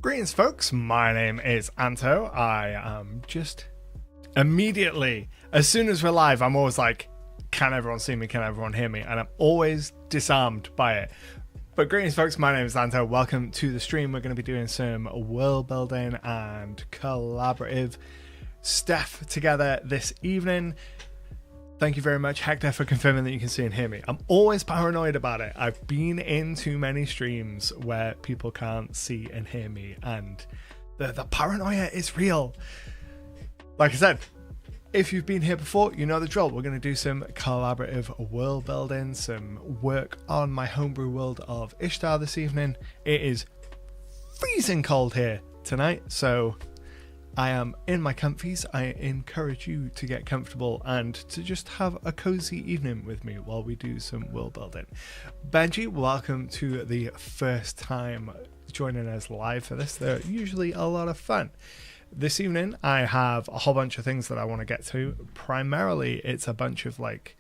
Greetings folks, my name is Anto. I am just immediately, as soon as we're live, I'm always like, can everyone see me, can everyone hear me? And I'm always disarmed by it. But greetings folks, my name is Anto, welcome to the stream. We're going to be doing some world building and collaborative stuff together this evening. Thank you very much, Hector, for confirming that you can see and hear me. I'm always paranoid about it. I've been in too many streams where people can't see and hear me, and the paranoia is real. Like I said, if you've been here before, you know the drill. We're going to do some collaborative world building, some work on my homebrew world of Istar this evening. It is freezing cold here tonight, so I am in my comfies. I encourage you to get comfortable and to just have a cozy evening with me while we do some world building. Benji, welcome to the first time joining us live for this. They're usually a lot of fun. This evening, I have a whole bunch of things that I want to get to. Primarily, it's a bunch of like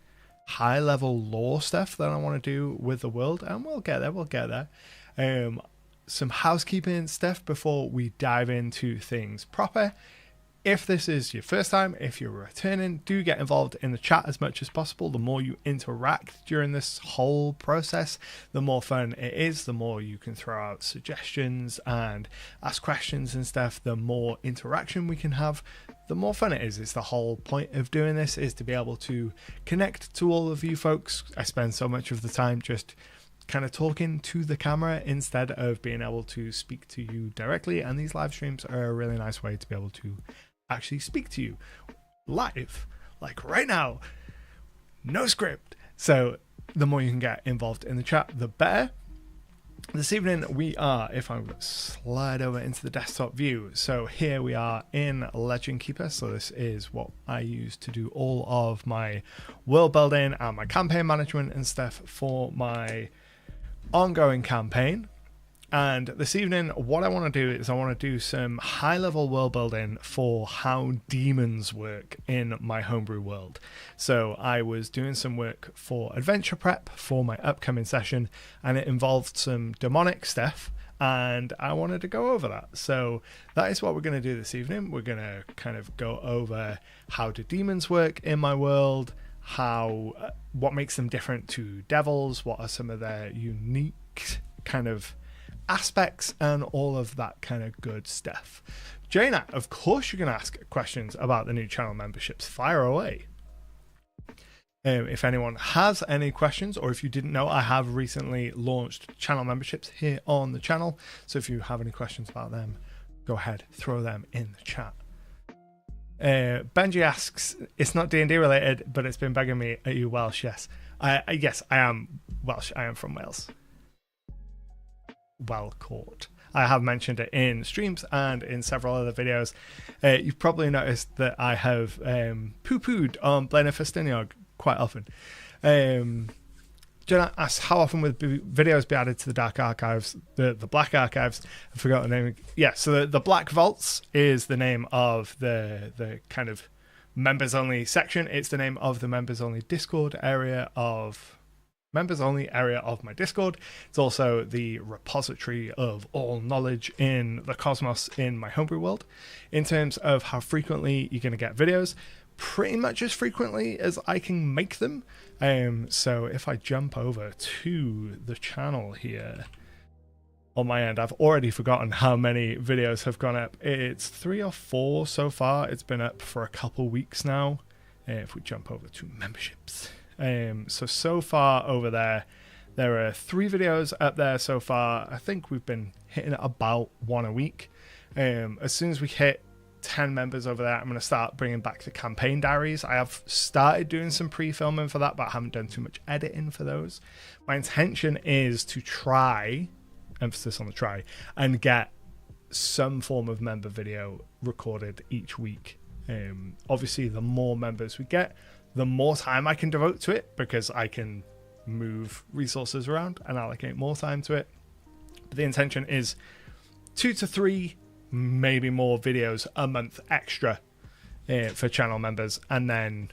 high-level lore stuff that I want to do with the world, and we'll get there. Some housekeeping stuff before we dive into things proper. If this is your first time, if you're returning, do get involved in the chat as much as possible. The more you interact during this whole process, the more fun it is, the more you can throw out suggestions and ask questions and stuff, the more interaction we can have, the more fun it is. It's the whole point of doing this, is to be able to connect to all of you folks. I spend so much of the time just kind of talking to the camera instead of being able to speak to you directly, and these live streams are a really nice way to be able to actually speak to you live, like right now, no script. So the more you can get involved in the chat, the better. This evening we are, if I slide over into the desktop view, so here we are in Legend Keeper. So this is what I use to do all of my world building and my campaign management and stuff for my ongoing campaign. And this evening what I want to do is I want to do some high-level world building for how demons work in my homebrew world. So I was doing some work for adventure prep for my upcoming session, and it involved some demonic stuff, and I wanted to go over that. So that is what we're going to do this evening. We're going to kind of go over how do demons work in my world, how what makes them different to devils, what are some of their unique kind of aspects, and all of that kind of good stuff. Jaina, of course you can ask questions about the new channel memberships. Fire away. If anyone has any questions, or if you didn't know, I have recently launched channel memberships here on the channel, so if you have any questions about them, go ahead, throw them in the chat. Benji asks, it's not D&D related, but it's been begging me, are you Welsh? Yes, I am Welsh. I am from Wales. Well caught. I have mentioned it in streams and in several other videos. You've probably noticed that I have poo-pooed on Blaine Festiniog quite often. Jenna asks, how often would videos be added to the dark archives, the black archives? I forgot the name. Yeah, so the Black Vaults is the name of the kind of members only section. It's the name of the members only Discord area of my Discord. It's also the repository of all knowledge in the cosmos in my homebrew world. In terms of how frequently you're going to get videos, pretty much as frequently as I can make them. So if I jump over to the channel here on my end, I've already forgotten how many videos have gone up. It's 3 or 4 so far. It's been up for a couple weeks now. If we jump over to memberships, so far over there There are 3 videos up there so far. I think we've been hitting about 1 a week. As soon as we hit 10 members over there, I'm going to start bringing back the campaign diaries. I have started doing some pre-filming for that, but I haven't done too much editing for those. My intention is to try, emphasis on the try, and get some form of member video recorded each week. Obviously, the more members we get, the more time I can devote to it, because I can move resources around and allocate more time to it. But the intention is 2 to 3, maybe more videos a month extra for channel members, and then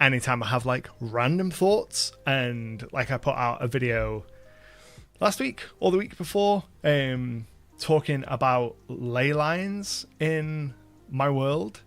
anytime I have like random thoughts, and like I put out a video last week or the week before talking about ley lines in my world.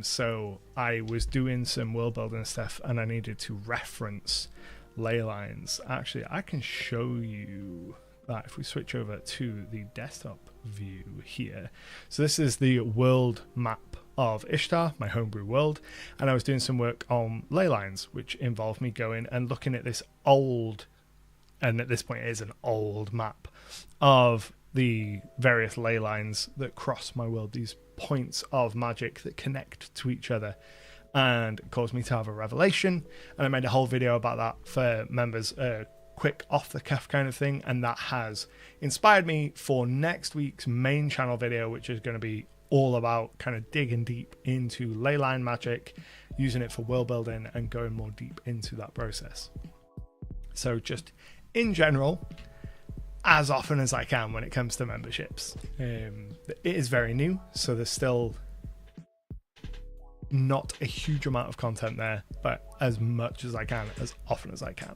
So I was doing some world building stuff and I needed to reference ley lines. Actually, I can show you that if we switch over to the desktop view here. So this is the world map of Istar, my homebrew world, and I was doing some work on ley lines, which involved me going and looking at this old, and at this point it is an old map of the various ley lines that cross my world, these points of magic that connect to each other, and it caused me to have a revelation, and I made a whole video about that for members, quick off the cuff kind of thing, and that has inspired me for next week's main channel video, which is going to be all about kind of digging deep into ley line magic, using it for world building and going more deep into that process. So just in general, as often as I can when it comes to memberships. It is very new, so there's still not a huge amount of content there, but as much as I can, as often as I can.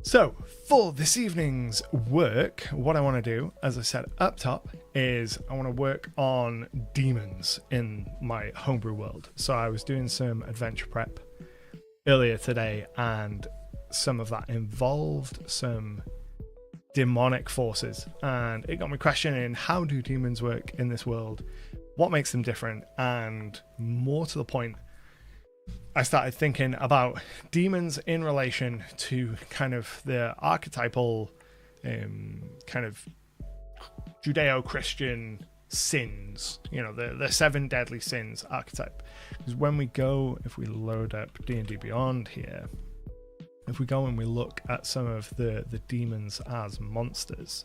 So for this evening's work, what I want to do, as I said up top, is I want to work on demons in my homebrew world. So I was doing some adventure prep earlier today, and some of that involved some demonic forces, and it got me questioning, how do demons work in this world, what makes them different, and more to the point, I started thinking about demons in relation to kind of the archetypal kind of Judeo-Christian sins, you know, the 7 deadly sins archetype. Because when we go, if we load up D&D Beyond here, if we go and we look at some of the demons as monsters,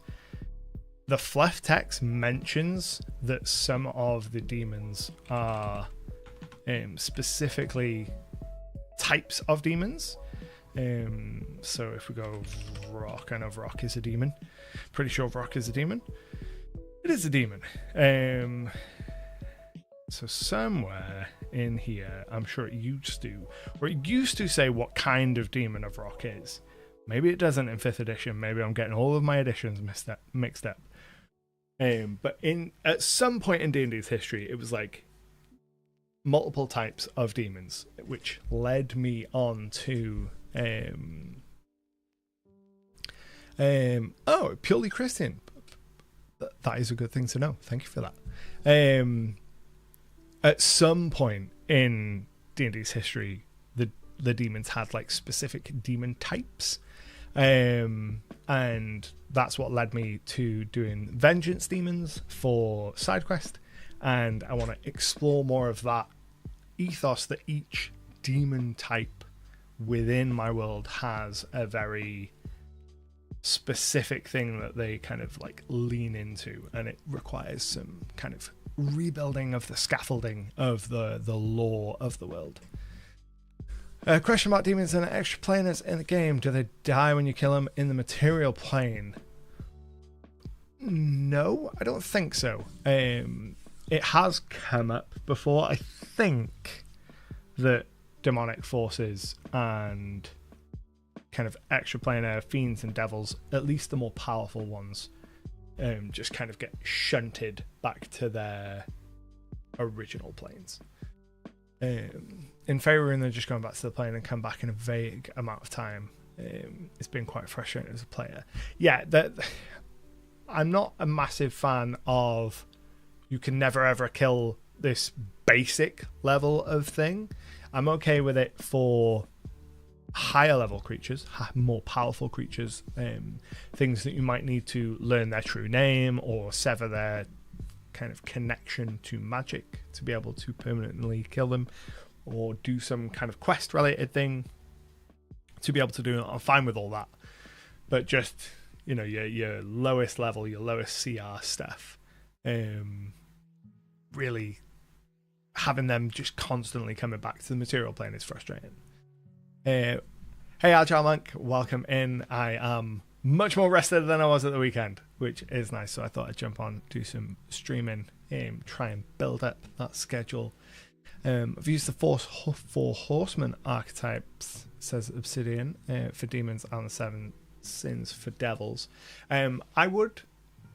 the fluff text mentions that some of the demons are specifically types of demons. So if we go Rock, I know Rock is a demon. Pretty sure Rock is a demon. It is a demon. So somewhere in here, I'm sure it used to say what kind of demon of Rock is. Maybe it doesn't in 5th edition. Maybe I'm getting all of my editions mixed up. But at some point in D&D's history, it was like multiple types of demons, which led me on to purely Christian. That is a good thing to know. Thank you for that. At some point in D&D's history, the demons had like specific demon types, and that's what led me to doing vengeance demons for SIDEQUEST, and I want to explore more of that ethos that each demon type within my world has a very specific thing that they kind of like lean into, and it requires some kind of rebuilding of the scaffolding of the lore of the world. A question about demons and extra planers in the game. Do they die when you kill them in the material plane? No, I don't think so. It has come up before. I think that demonic forces and kind of extra planar fiends and devils, at least the more powerful ones, just kind of get shunted back to their original planes. In favoring they're just going back to the plane and come back in a vague amount of time. It's been quite frustrating as a player. Yeah, I'm not a massive fan of you can never ever kill this basic level of thing. I'm okay with it for higher level creatures, more powerful creatures, things that you might need to learn their true name or sever their kind of connection to magic to be able to permanently kill them, or do some kind of quest related thing to be able to do it. I'm fine with all that, but just, you know, your lowest level, your lowest CR stuff, really having them just constantly coming back to the material plane is frustrating. Hey Agile Monk, welcome in. I am much more rested than I was at the weekend, which is nice, so I thought I'd jump on, do some streaming, try and build up that schedule. I've used the four horsemen archetypes, says Obsidian, for demons, and the 7 sins for devils. I would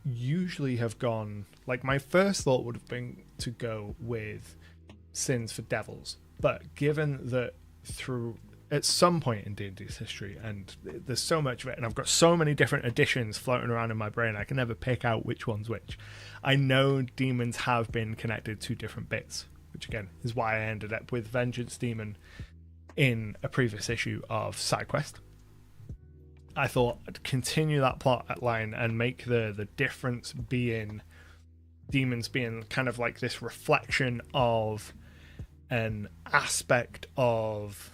usually have gone, like, my first thought would have been to go with sins for devils, but given that through at some point in D&D's history, and there's so much of it, and I've got so many different editions floating around in my brain, I can never pick out which one's which. I know demons have been connected to different bits, which again is why I ended up with Vengeance Demon in a previous issue of SIDEQUEST. I thought I'd continue that plot line and make the difference being demons being kind of like this reflection of an aspect of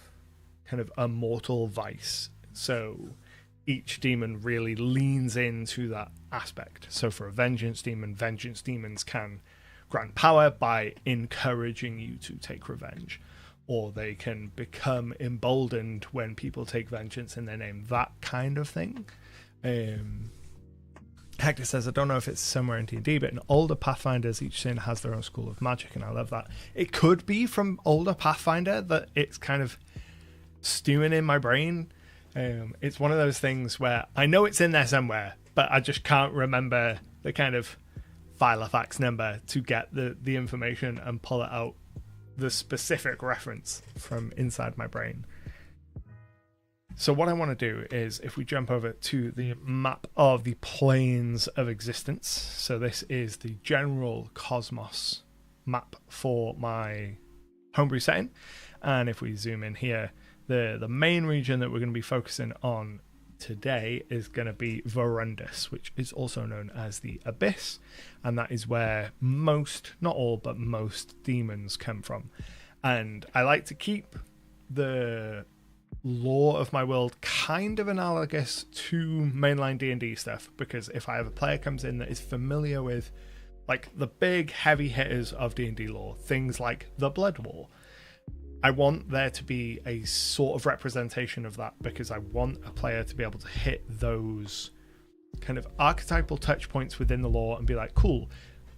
kind of a mortal vice. So each demon really leans into that aspect. So for a vengeance demons can grant power by encouraging you to take revenge, or they can become emboldened when people take vengeance in their name, that kind of thing. Hector says, I don't know if it's somewhere in D&D, but in older Pathfinders, each sin has their own school of magic, and I love that. It could be from older Pathfinder that it's kind of stewing in my brain. It's one of those things where I know it's in there somewhere, but I just can't remember the kind of Filofax number to get the information and pull it out, the specific reference from inside my brain. So what I want to do is, if we jump over to the map of the planes of existence, so this is the general cosmos map for my homebrew setting, and if we zoom in here, the main region that we're going to be focusing on today is going to be Verundus, which is also known as the Abyss, and that is where most, not all, but most demons come from. And I like to keep the lore of my world kind of analogous to mainline D&D stuff, because if I have a player comes in that is familiar with like the big heavy hitters of D&D lore, things like the Blood War, I want there to be a sort of representation of that, because I want a player to be able to hit those kind of archetypal touch points within the lore and be like, cool,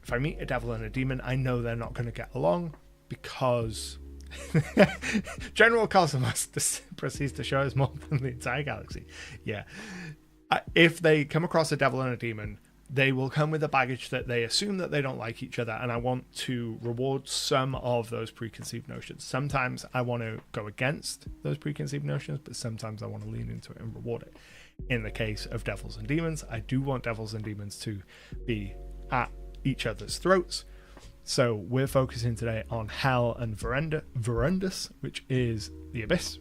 if I meet a devil and a demon, I know they're not going to get along, because General Cosmos proceeds to show us more than the entire galaxy. Yeah. If they come across a devil and a demon, they will come with a baggage that they assume that they don't like each other, and I want to reward some of those preconceived notions. Sometimes I want to go against those preconceived notions, but sometimes I want to lean into it and reward it. In the case of devils and demons, I do want devils and demons to be at each other's throats. So we're focusing today on Hell and Verundus, which is the Abyss.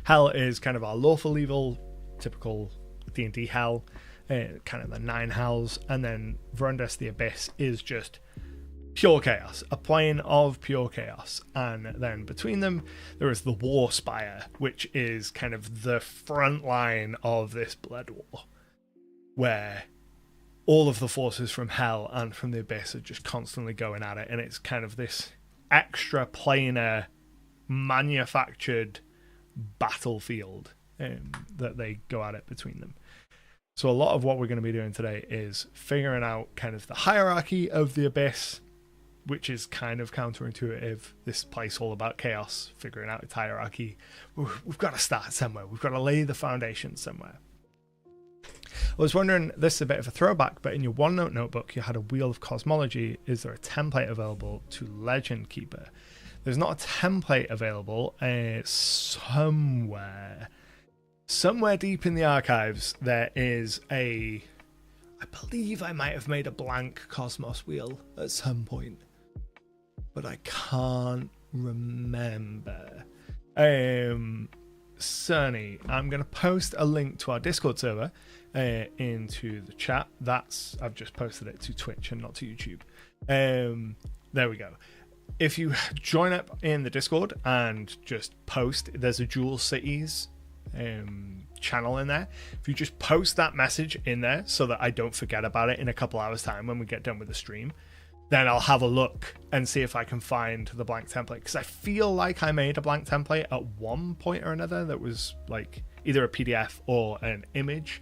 Hell is kind of our lawful evil, typical D&D hell, kind of the 9 hells, and then Verundus, the Abyss, is just pure chaos, a plane of pure chaos. And then between them there is the War Spire, which is kind of the front line of this blood war, where all of the forces from Hell and from the Abyss are just constantly going at it, and it's kind of this extra planar manufactured battlefield that they go at it between them. So a lot of what we're going to be doing today is figuring out kind of the hierarchy of the Abyss, which is kind of counterintuitive. This place all about chaos, figuring out its hierarchy. We've got to start somewhere. We've got to lay the foundation somewhere. I was wondering, this is a bit of a throwback, but in your OneNote notebook, you had a Wheel of Cosmology. Is there a template available to Legend Keeper? There's not a template available. Somewhere deep in the archives, there is I believe I might have made a blank Cosmos wheel at some point, but I can't remember. Cerny, I'm going to post a link to our Discord server into the chat. I've just posted it to Twitch and not to YouTube. There we go. If you join up in the Discord and just post, there's a Jewel Cities channel in there. If you just post that message in there so that I don't forget about it in a couple hours time when we get done with the stream, then I'll have a look and see if I can find the blank template, because I feel like I made a blank template at one point or another that was like either a PDF or an image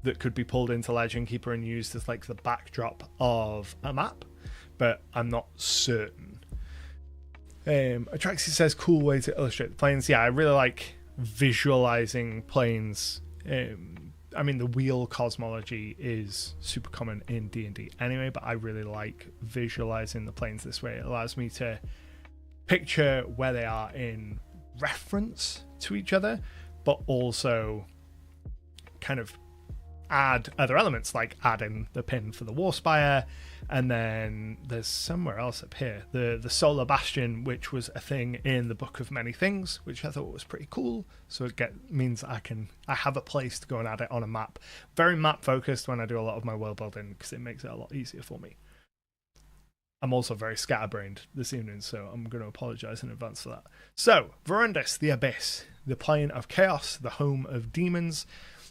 that could be pulled into Legend Keeper and used as like the backdrop of a map, but I'm not certain. Atraxi says cool way to illustrate the planes. Yeah, I really like visualizing planes. I mean, the wheel cosmology is super common in D&D anyway, but I really like visualizing the planes this way. It allows me to picture where they are in reference to each other, but also kind of add other elements, like adding the pin for the Warspire, and then there's somewhere else up here, the Solar Bastion, which was a thing in the Book of Many Things, which I thought was pretty cool. So it means I have a place to go and add it on a map. Very map focused when I do a lot of my world building, because it makes it a lot easier for me. I'm also very scatterbrained this evening, so I'm going to apologize in advance for that. So, Verundus, the Abyss, the plane of chaos, the home of demons.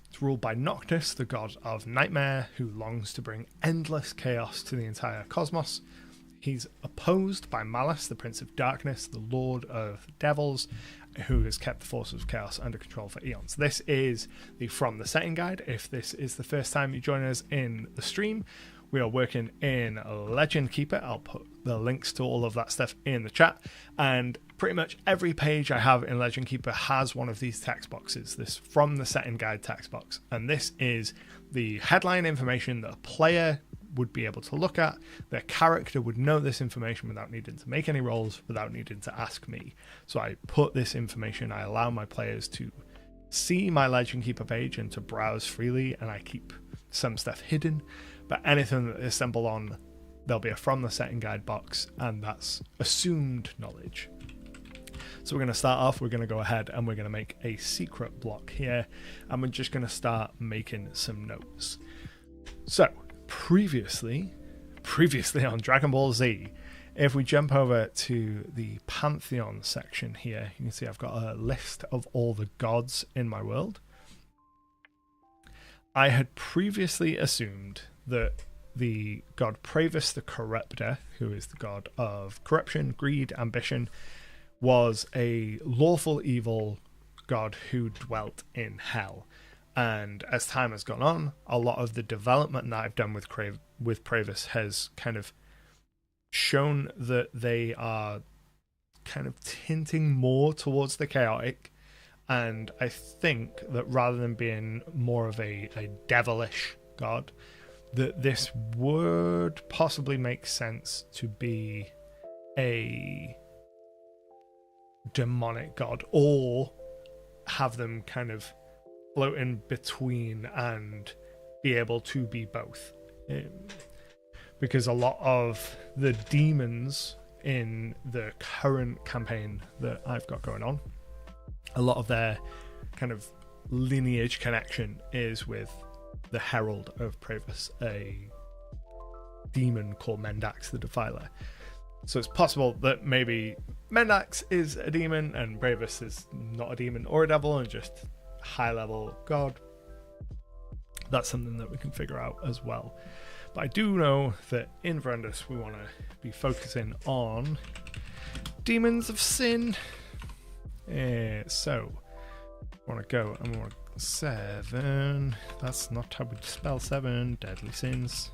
It's ruled by Noctis, the god of nightmare, who longs to bring endless chaos to the entire cosmos. He's opposed by Malus, the prince of darkness, the lord of devils, who has kept the forces of chaos under control for eons. This is the From the Setting guide. If this is the first time you join us in the stream, we are working in Legend Keeper. I'll put the links to all of that stuff in the chat. And pretty much every page I have in Legend Keeper has one of these text boxes, this From the Setting guide text box. And this is the headline information that a player would be able to look at. Their character would know this information without needing to make any rolls, without needing to ask me. So I put this information, I allow my players to see my Legend Keeper page and to browse freely, and I keep some stuff hidden. But anything that they stumble on, there'll be a From the Setting guide box, and that's assumed knowledge. So we're going to start off, we're going to go ahead and we're going to make a secret block here, and we're just going to start making some notes. So previously on Dragon Ball Z, if we jump over to the Pantheon section here, you can see I've got a list of all the gods in my world. I had previously assumed that the god Pravis the Corruptor, who is the god of corruption, greed, ambition, was a lawful evil god who dwelt in hell. And as time has gone on, a lot of the development that I've done with Pravis has kind of shown that they are kind of tinting more towards the chaotic. And I think that rather than being more of a devilish god, that this would possibly make sense to be a demonic god, or have them kind of float in between and be able to be both. Because a lot of the demons in the current campaign that I've got going on, a lot of their kind of lineage connection is with the Herald of Pravis, a demon called Mendax the Defiler. So it's possible that maybe Mendax is a demon and Pravis is not a demon or a devil and just high level god. That's something that we can figure out as well. But I do know that in Verundus we want to be focusing on demons of sin. So I want to go and we want 7. That's not how we spell 7. Deadly sins.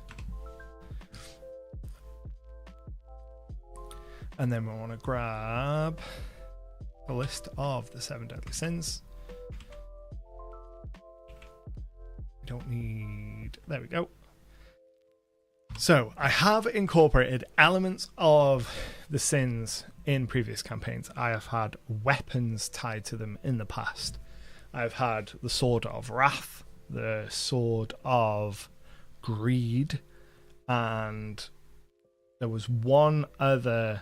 And then we want to grab a list of the 7 deadly sins. We don't need... There we go. So I have incorporated elements of the sins in previous campaigns. I have had weapons tied to them in the past. I've had the Sword of Wrath, the Sword of Greed, and there was one other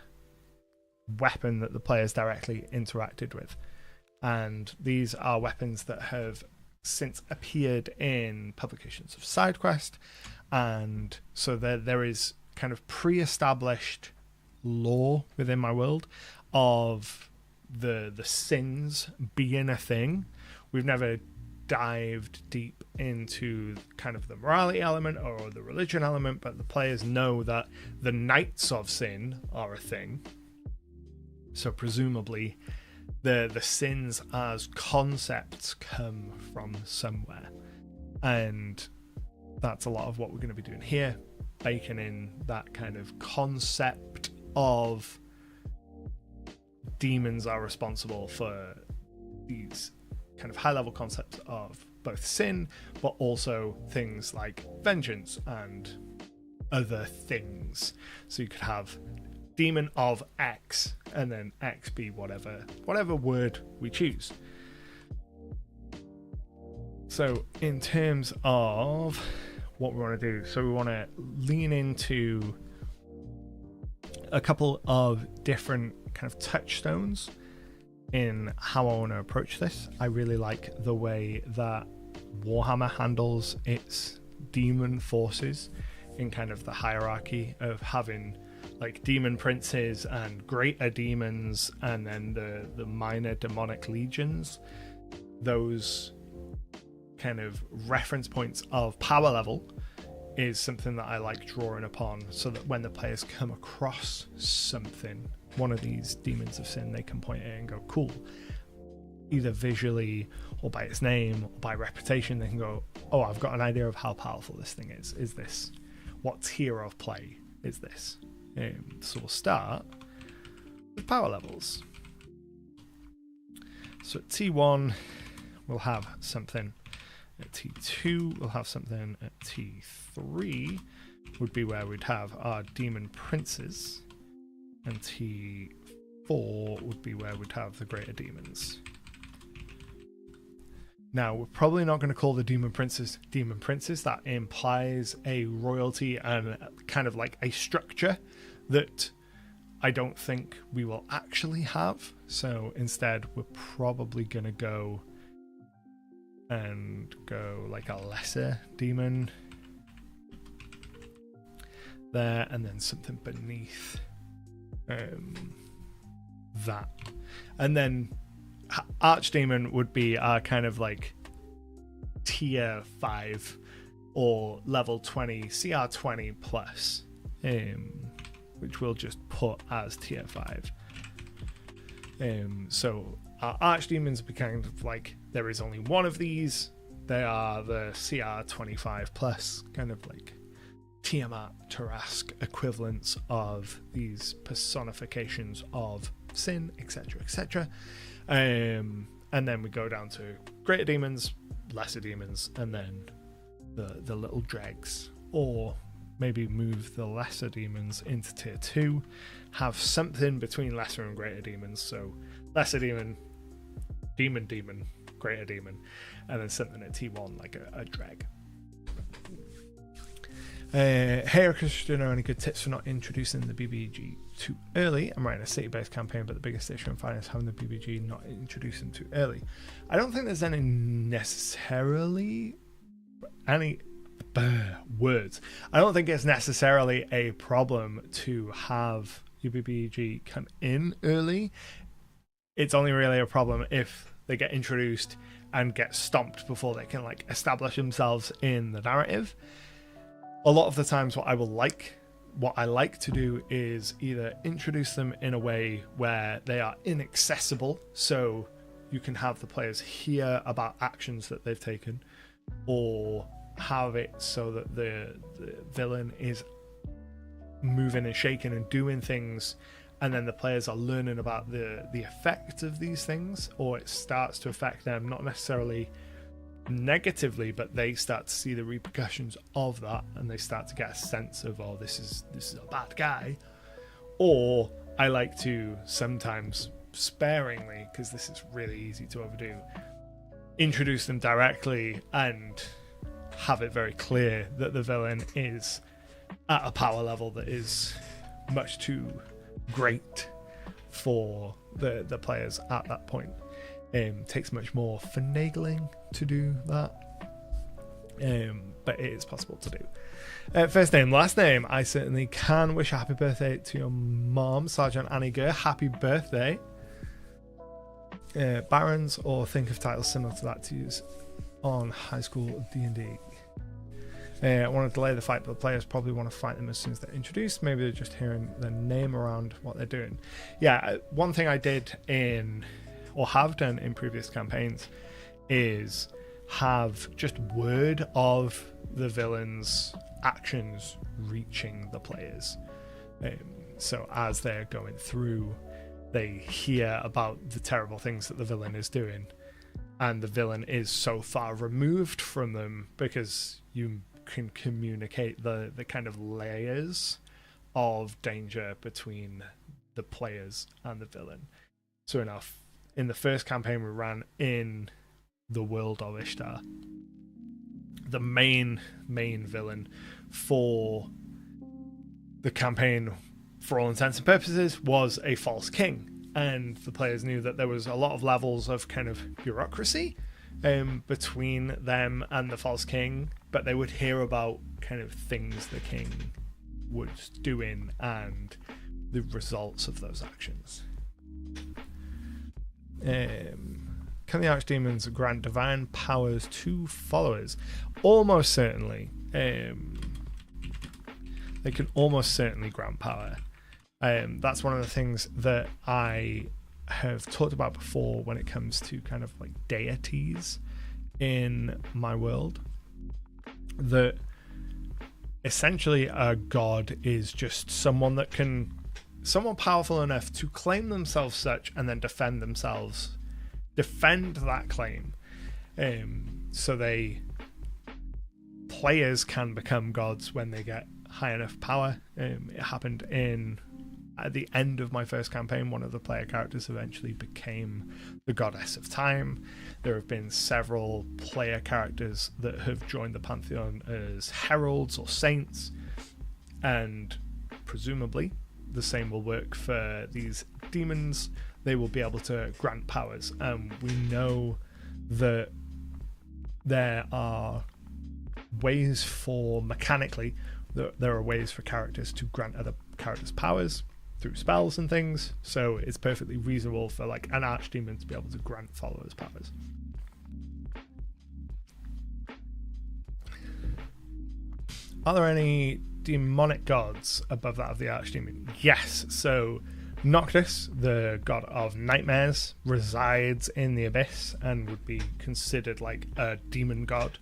weapon that the players directly interacted with. and these are weapons that have since appeared in publications of SideQuest, and so there is kind of pre-established lore within my world of the sins being a thing. We've never dived deep into kind of the morality element or the religion element, but the players know that the Knights of Sin are a thing. So presumably the sins as concepts come from somewhere, and that's a lot of what we're going to be doing here, baking in that kind of concept of demons are responsible for these kind of high level concepts of both sin, but also things like vengeance and other things. So you could have demon of X and then X be whatever word we choose. So in terms of what we want to do, so we want to lean into a couple of different kind of touchstones in how I want to approach this. I really like the way that Warhammer handles its demon forces in kind of the hierarchy of having like demon princes and greater demons, and then the minor demonic legions. Those kind of reference points of power level is something that I like drawing upon, so that when the players come across something, one of these demons of sin, they can point at it and go, cool. Either visually or by its name or by reputation, they can go, oh, I've got an idea of how powerful this thing is. Is this what tier of play is this? So we'll start with power levels. So at T1 we'll have something, at T2 we'll have something, at T3 would be where we'd have our demon princes, and T4 would be where we'd have the greater demons. Now, we're probably not going to call the demon princes. That implies a royalty and kind of like a structure that I don't think we will actually have. So instead, we're probably going to go like a lesser demon there, and then something beneath that. And then Archdemon would be our kind of like tier 5 or level 20 CR 20 plus, which we'll just put as tier 5. So our Archdemons would be kind of like, there is only one of these. They are the CR 25 plus, kind of like Tiamat, Tarask equivalents of these personifications of sin, etc., etc. And then we go down to greater demons, lesser demons, and then the little dregs. Or maybe move the lesser demons into tier 2, have something between lesser and greater demons. So lesser demon, demon, greater demon, and then something at T1 like a dreg. Hey Christian, any good tips for not introducing the BBG too early? I'm writing a city-based campaign, but the biggest issue I'm finding is having the BBG not introducing too early. I don't think there's necessarily any words. I don't think it's necessarily a problem to have your BBG come in early. It's only really a problem if they get introduced and get stomped before they can like establish themselves in the narrative. A lot of the times what I like to do is either introduce them in a way where they are inaccessible, so you can have the players hear about actions that they've taken, or have it so that the villain is moving and shaking and doing things, and then the players are learning about the effect of these things, or it starts to affect them, not necessarily negatively, but they start to see the repercussions of that, and they start to get a sense of, oh, this is a bad guy. Or I like to sometimes sparingly, because this is really easy to overdo, introduce them directly and have it very clear that the villain is at a power level that is much too great for the players at that point. Takes much more finagling to do that, but it is possible to do. First name, last name. I certainly can wish a happy birthday to your mom, Sergeant Annie Gurr. Happy birthday. Barons, or think of titles similar to that to use on high school D&D. I want to delay the fight, but the players probably want to fight them as soon as they're introduced. Maybe they're just hearing their name around what they're doing. Yeah, one thing I did or have done in previous campaigns is have just word of the villain's actions reaching the players. So as they're going through, they hear about the terrible things that the villain is doing, and the villain is so far removed from them because you can communicate the kind of layers of danger between the players and the villain. So enough. In the first campaign we ran in the world of Istar, the main villain for the campaign, for all intents and purposes, was a false king, and the players knew that there was a lot of levels of kind of bureaucracy between them and the false king, but they would hear about kind of things the king was doing and the results of those actions. Can the archdemons grant divine powers to followers? Almost certainly. They can almost certainly grant power. That's one of the things that I have talked about before when it comes to kind of like deities in my world. That essentially a god is just someone powerful enough to claim themselves such and then defend that claim. So players can become gods when they get high enough power. It happened at the end of my first campaign. One of the player characters eventually became the goddess of time. There have been several player characters that have joined the pantheon as heralds or saints, and presumably the same will work for these demons. They will be able to grant powers. We know that there are ways mechanically, there are ways for characters to grant other characters powers through spells and things, so it's perfectly reasonable for like an archdemon to be able to grant followers powers. Are there any demonic gods above that of the archdemon? Yes. So Noctis, the god of nightmares, resides in the abyss and would be considered like a demon god.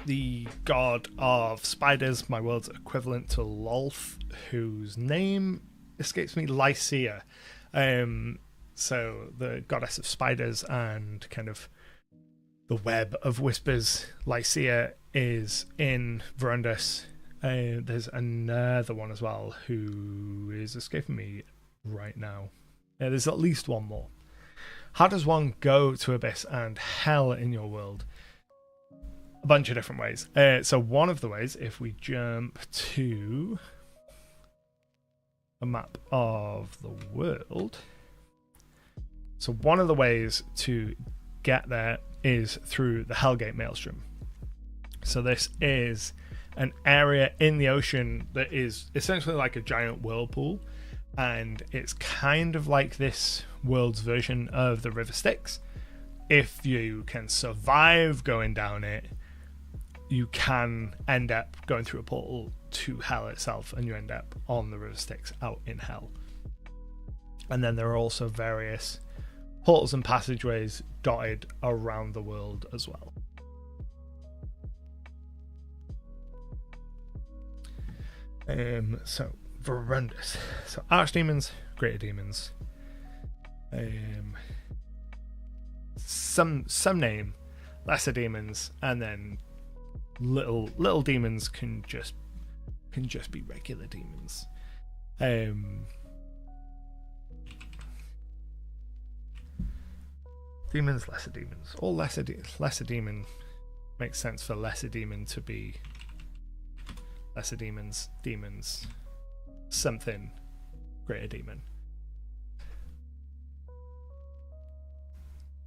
The god of spiders, my world's equivalent to Lolth, whose name escapes me, Lycia. So the goddess of spiders and kind of the web of whispers, Lycia, is in Verundus. There's another one as well who is escaping me right now. There's at least one more. How does one go to Abyss and Hell in your world? A bunch of different ways. So one of the ways, if we jump to a map of the world, so one of the ways to get there is through the Hellgate Maelstrom. So this is an area in the ocean that is essentially like a giant whirlpool, and it's kind of like this world's version of the River Styx. If you can survive going down it, you can end up going through a portal to Hell itself, and you end up on the River Styx out in Hell. And then there are also various portals and passageways dotted around the world as well. So Verundus. So archdemons, greater demons. Some name, lesser demons, and then little demons can just be regular demons. Demons, lesser demons, or lesser demon makes sense for lesser demon to be lesser demons, something, greater demon.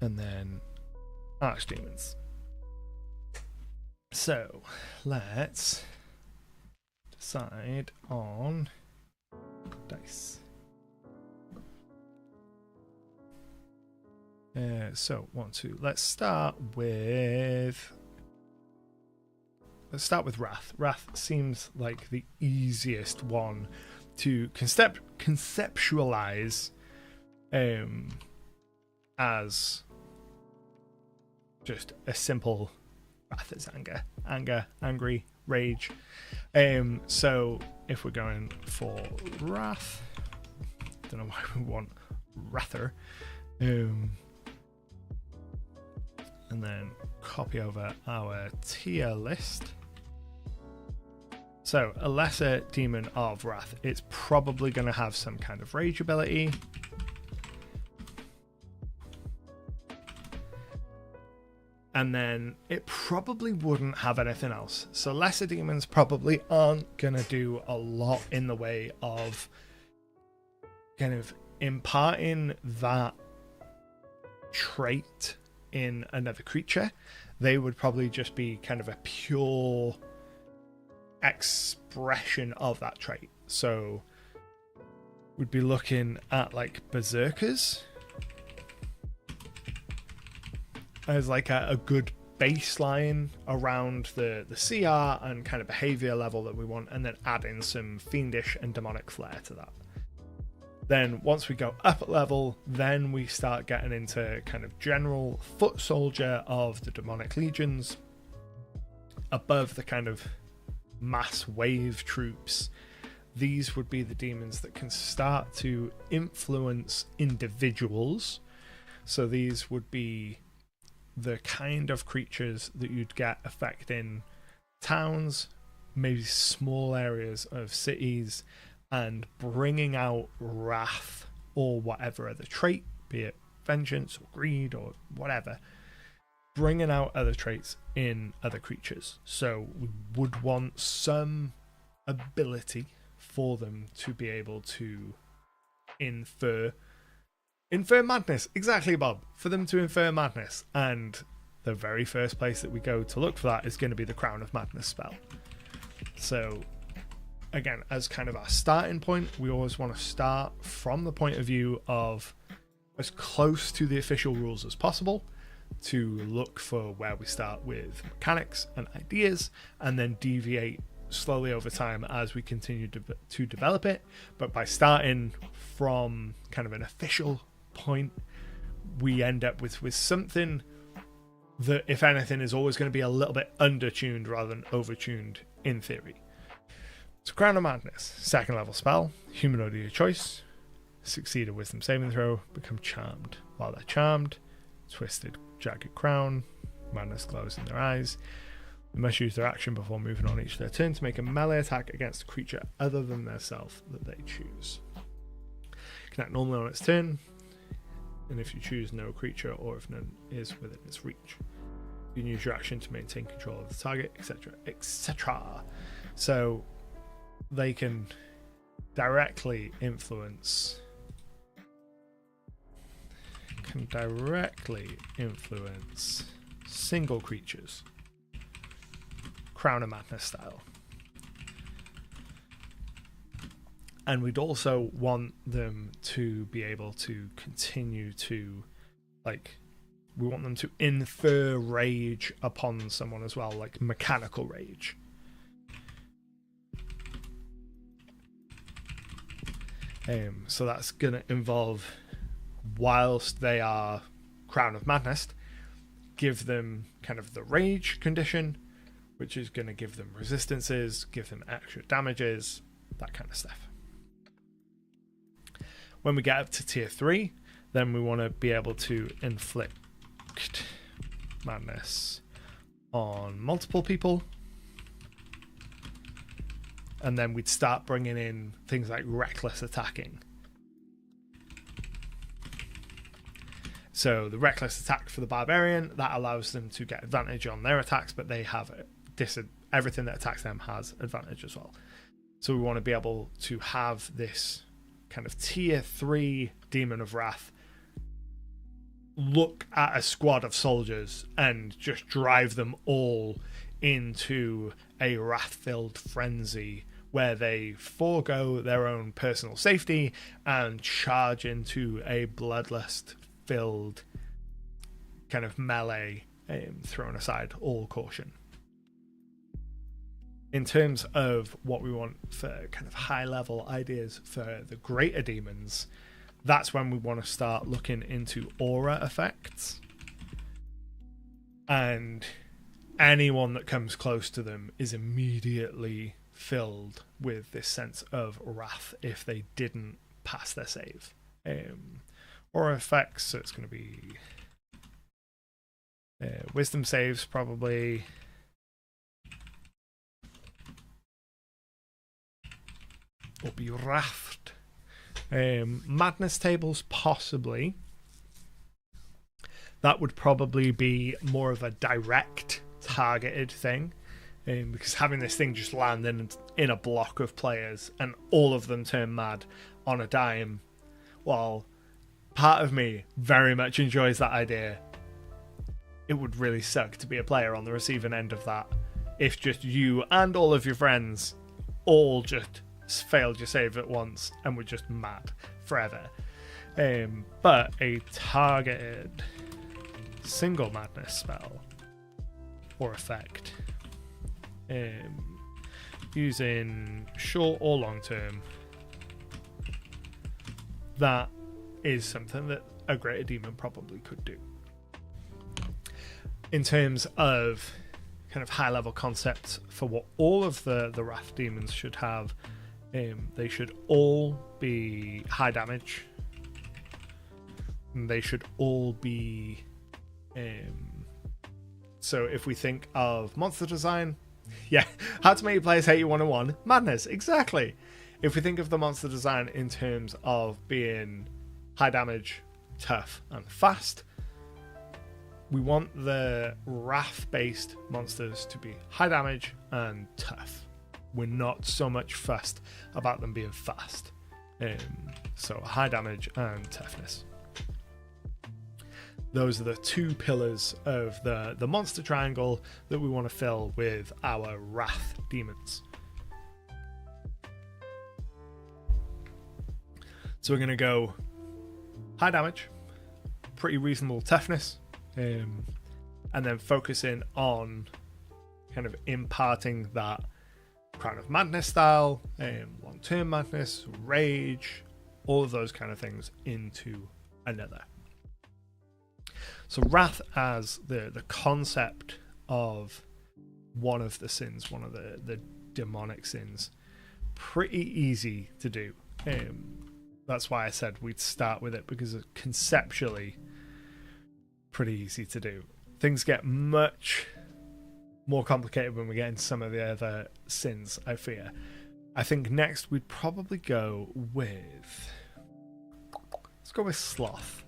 and then archdemons. So let's decide on dice. So 1, 2. Let's start with Wrath. Wrath seems like the easiest one to conceptualize as just a simple wrath is anger, angry, rage. So if we're going for Wrath, don't know why we want Wrather. And then copy over our tier list. So a lesser demon of Wrath, it's probably going to have some kind of rage ability. And then it probably wouldn't have anything else. So lesser demons probably aren't going to do a lot in the way of kind of imparting that trait in another creature. They would probably just be kind of a pure expression of that trait. So we'd be looking at like berserkers as like a good baseline around the CR and kind of behavior level that we want, and then add in some fiendish and demonic flair to that. Then once we go up a level, then we start getting into kind of general foot soldier of the demonic legions, above the kind of mass wave troops. These would be the demons that can start to influence individuals. So these would be the kind of creatures that you'd get affecting towns, maybe small areas of cities, and bringing out wrath or whatever other trait, be it vengeance or greed or whatever, bringing out other traits in other creatures. So we would want some ability for them to be able to infer madness. Exactly, Bob. For them to infer madness. And the very first place that we go to look for that is going to be the Crown of Madness spell. So again, as kind of our starting point, we always want to start from the point of view of as close to the official rules as possible, to look for where we start with mechanics and ideas, and then deviate slowly over time as we continue to develop it. But by starting from kind of an official point, we end up with something that, if anything, is always going to be a little bit undertuned rather than overtuned in theory. So Crown of Madness, 2nd level spell, humanoid of your choice, succeed a wisdom saving throw, become charmed. While they're charmed, twisted jagged crown, madness glows in their eyes. They must use their action before moving on each of their turn to make a melee attack against a creature other than their self that they choose. Can act normally on its turn, and if you choose no creature or if none is within its reach. You can use your action to maintain control of the target, etc., etc. So they can directly influence single creatures, Crown of Madness style. And we'd also want them to be able to continue to, like, we want them to infer rage upon someone as well, like mechanical rage. So that's going to involve, whilst they are Crown of Madness, give them kind of the rage condition, which is going to give them resistances, give them extra damages, that kind of stuff. When we get up to tier 3, then we want to be able to inflict madness on multiple people. And then we'd start bringing in things like reckless attacking. So the reckless attack for the barbarian, that allows them to get advantage on their attacks, but they have everything that attacks them has advantage as well. So we want to be able to have this kind of tier 3 Demon of Wrath look at a squad of soldiers and just drive them all into a wrath-filled frenzy where they forego their own personal safety and charge into a bloodlust-filled kind of melee, throwing aside all caution. In terms of what we want for kind of high-level ideas for the greater demons, that's when we want to start looking into aura effects. And anyone that comes close to them is immediately filled with this sense of wrath if they didn't pass their save. Aura effects, so it's going to be wisdom saves probably. Or be wrathed. Madness tables possibly. That would probably be more of a direct targeted thing, because having this thing just land in a block of players and all of them turn mad on a dime, while part of me very much enjoys that idea, it would really suck to be a player on the receiving end of that if just you and all of your friends all just failed your save at once and were just mad forever. But a targeted single madness spell or effect, using short or long term, that is something that a greater demon probably could do. In terms of kind of high level concepts for what all of the wrath demons should have, they should all be high damage. They should all be so if we think of monster design, yeah, how to make your players hate you 101, madness, exactly. If we think of the monster design in terms of being high damage, tough and fast, we want the wrath based monsters to be high damage and tough. We're not so much fussed about them being fast. So high damage and toughness. Those are the two pillars of the monster triangle that we want to fill with our wrath demons. So we're going to go high damage, pretty reasonable toughness, and then focusing on kind of imparting that Crown of Madness style, long-term madness, rage, all of those kind of things into another. So wrath as the concept of one of the sins, one of the demonic sins, pretty easy to do. That's why I said we'd start with it, because it's conceptually pretty easy to do. Things get much more complicated when we get into some of the other sins, I fear. I think next we'd probably go with... let's go with sloth.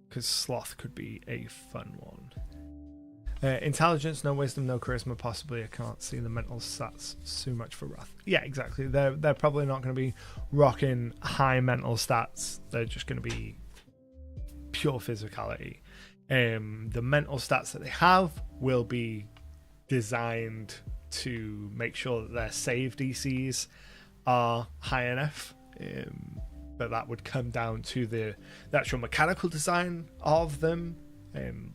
Because sloth could be a fun one. Intelligence, no wisdom, no charisma, possibly. I can't see the mental stats so much for wrath. Yeah, exactly. They're probably not going to be rocking high mental stats. They're just going to be pure physicality. The mental stats that they have will be designed to make sure that their save DCs are high enough. But that would come down to the actual mechanical design of them,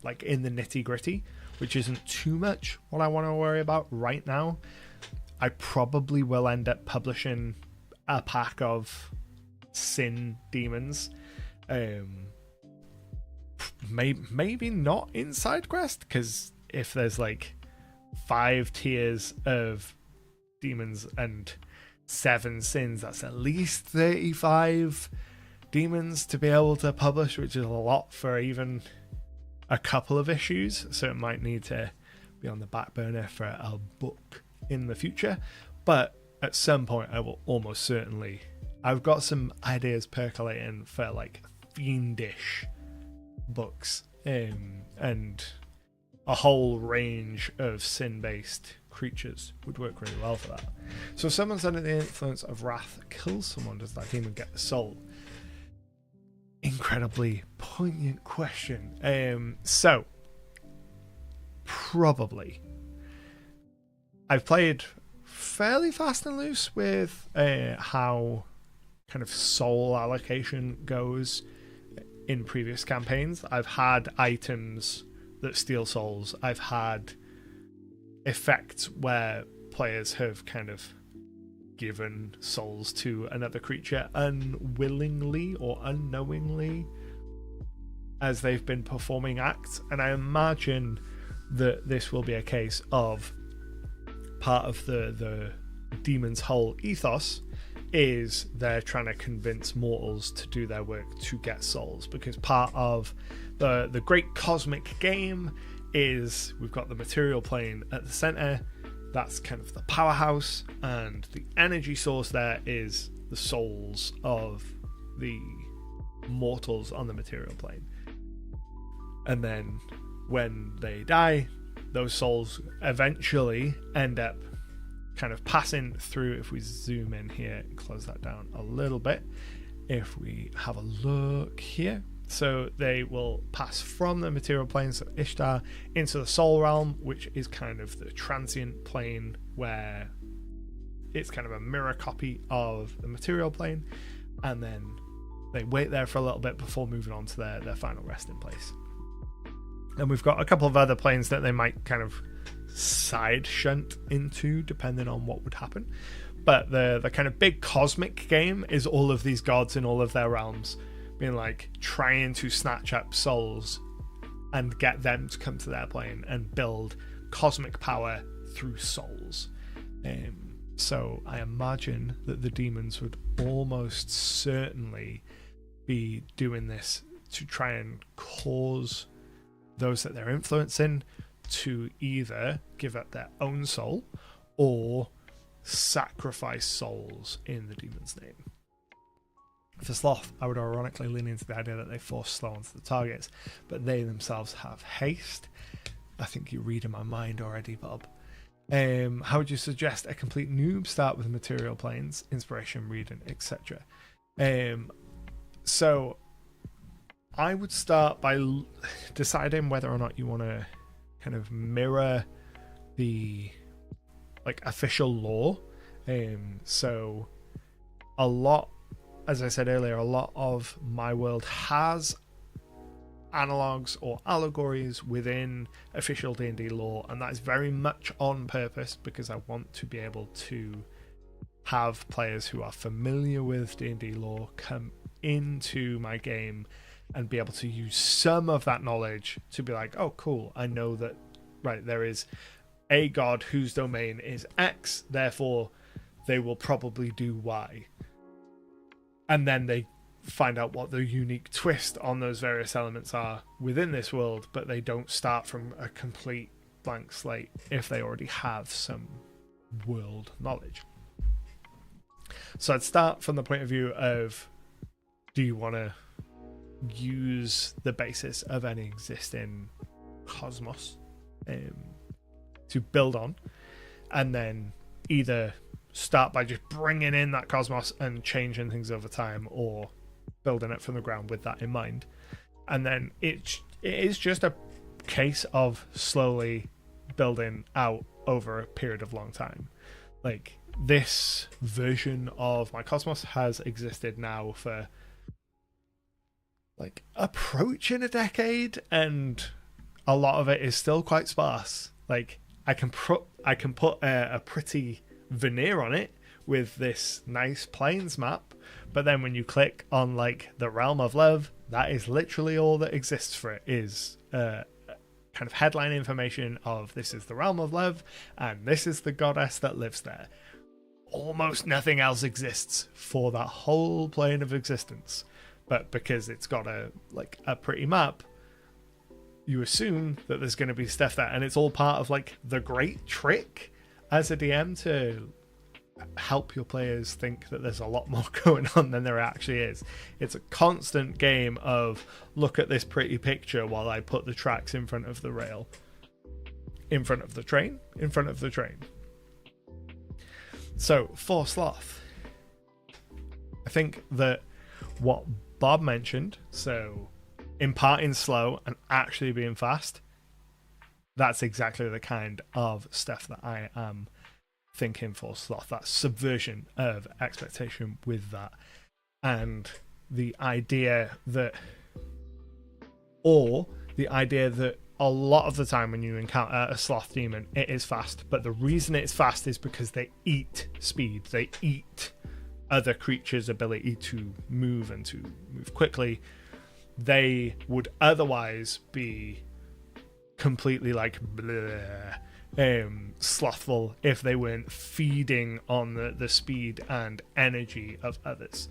like in the nitty gritty, which isn't too much what I want to worry about right now. I probably will end up publishing a pack of sin demons. Maybe not in SIDEQUEST, because if there's like 5 tiers of demons and 7 sins, that's at least 35 demons to be able to publish, which is a lot for even a couple of issues. So it might need to be on the back burner for a book in the future, but at some point I will almost certainly. I've got some ideas percolating for like fiendish books, and a whole range of sin-based creatures would work really well for that. So if someone's under the influence of wrath kills someone, does that demon get the soul? incredibly poignant question. So, probably. I've played fairly fast and loose with how kind of soul allocation goes in previous campaigns. I've had items that steal souls. I've had effects where players have kind of given souls to another creature unwillingly or unknowingly as they've been performing acts, and I imagine that this will be a case of part of the demon's whole ethos is they're trying to convince mortals to do their work to get souls, because part of the great cosmic game is we've got the material plane at the center. That's kind of the powerhouse, and the energy source there is the souls of the mortals on the material plane. And then when they die, those souls eventually end up kind of passing through. If we zoom in here and close that down a little bit, if we have a look here, so they will pass from the material plane, so Istar, into the soul realm, which is kind of the transient plane where it's kind of a mirror copy of the material plane, and then they wait there for a little bit before moving on to their final resting place. And we've got a couple of other planes that they might kind of side shunt into depending on what would happen. But the kind of big cosmic game is all of these gods in all of their realms being like trying to snatch up souls and get them to come to their plane and build cosmic power through souls. So I imagine that the demons would almost certainly be doing this to try and cause those that they're influencing to either give up their own soul or sacrifice souls in the demon's name. For Sloth, I would ironically lean into the idea that they force slow onto the targets, but they themselves have haste. I think you read in my mind already, Bob. How would you suggest a complete noob start with material planes, inspiration, reading, etc.? So I would start by deciding whether or not you want to kind of mirror the like official lore. So a lot, as I said earlier, a lot of my world has analogues or allegories within official D&D lore, and that is very much on purpose because I want to be able to have players who are familiar with D&D lore come into my game and be able to use some of that knowledge to be like, oh cool, I know that, right, there is a god whose domain is X, therefore they will probably do Y. And then they find out what the unique twist on those various elements are within this world, but they don't start from a complete blank slate if they already have some world knowledge. So I'd start from the point of view of, do you want to use the basis of any existing cosmos to build on, and then either start by just bringing in that cosmos and changing things over time, or building it from the ground with that in mind. And then it is just a case of slowly building out over a period of long time. Like, this version of my cosmos has existed now for like approaching a decade, and a lot of it is still quite sparse. Like, I can put a pretty veneer on it with this nice plains map, but then when you click on like the realm of love, that is literally all that exists for it, is kind of headline information of this is the realm of love and this is the goddess that lives there. Almost nothing else exists for that whole plane of existence, but because it's got a pretty map, you assume that there's going to be stuff there, and it's all part of like the great trick as a DM to help your players think that there's a lot more going on than there actually is. It's a constant game of, look at this pretty picture while I put the tracks in front of the rail, in front of the train, in front of the train. So for Sloth, I think that what Bob mentioned, so imparting slow and actually being fast, that's exactly the kind of stuff that I am thinking for Sloth. That subversion of expectation with that. And the idea that a lot of the time when you encounter a Sloth demon, it is fast. But the reason it's fast is because they eat speed. They eat other creatures' ability to move and to move quickly. They would otherwise be completely like slothful if they weren't feeding on the speed and energy of others.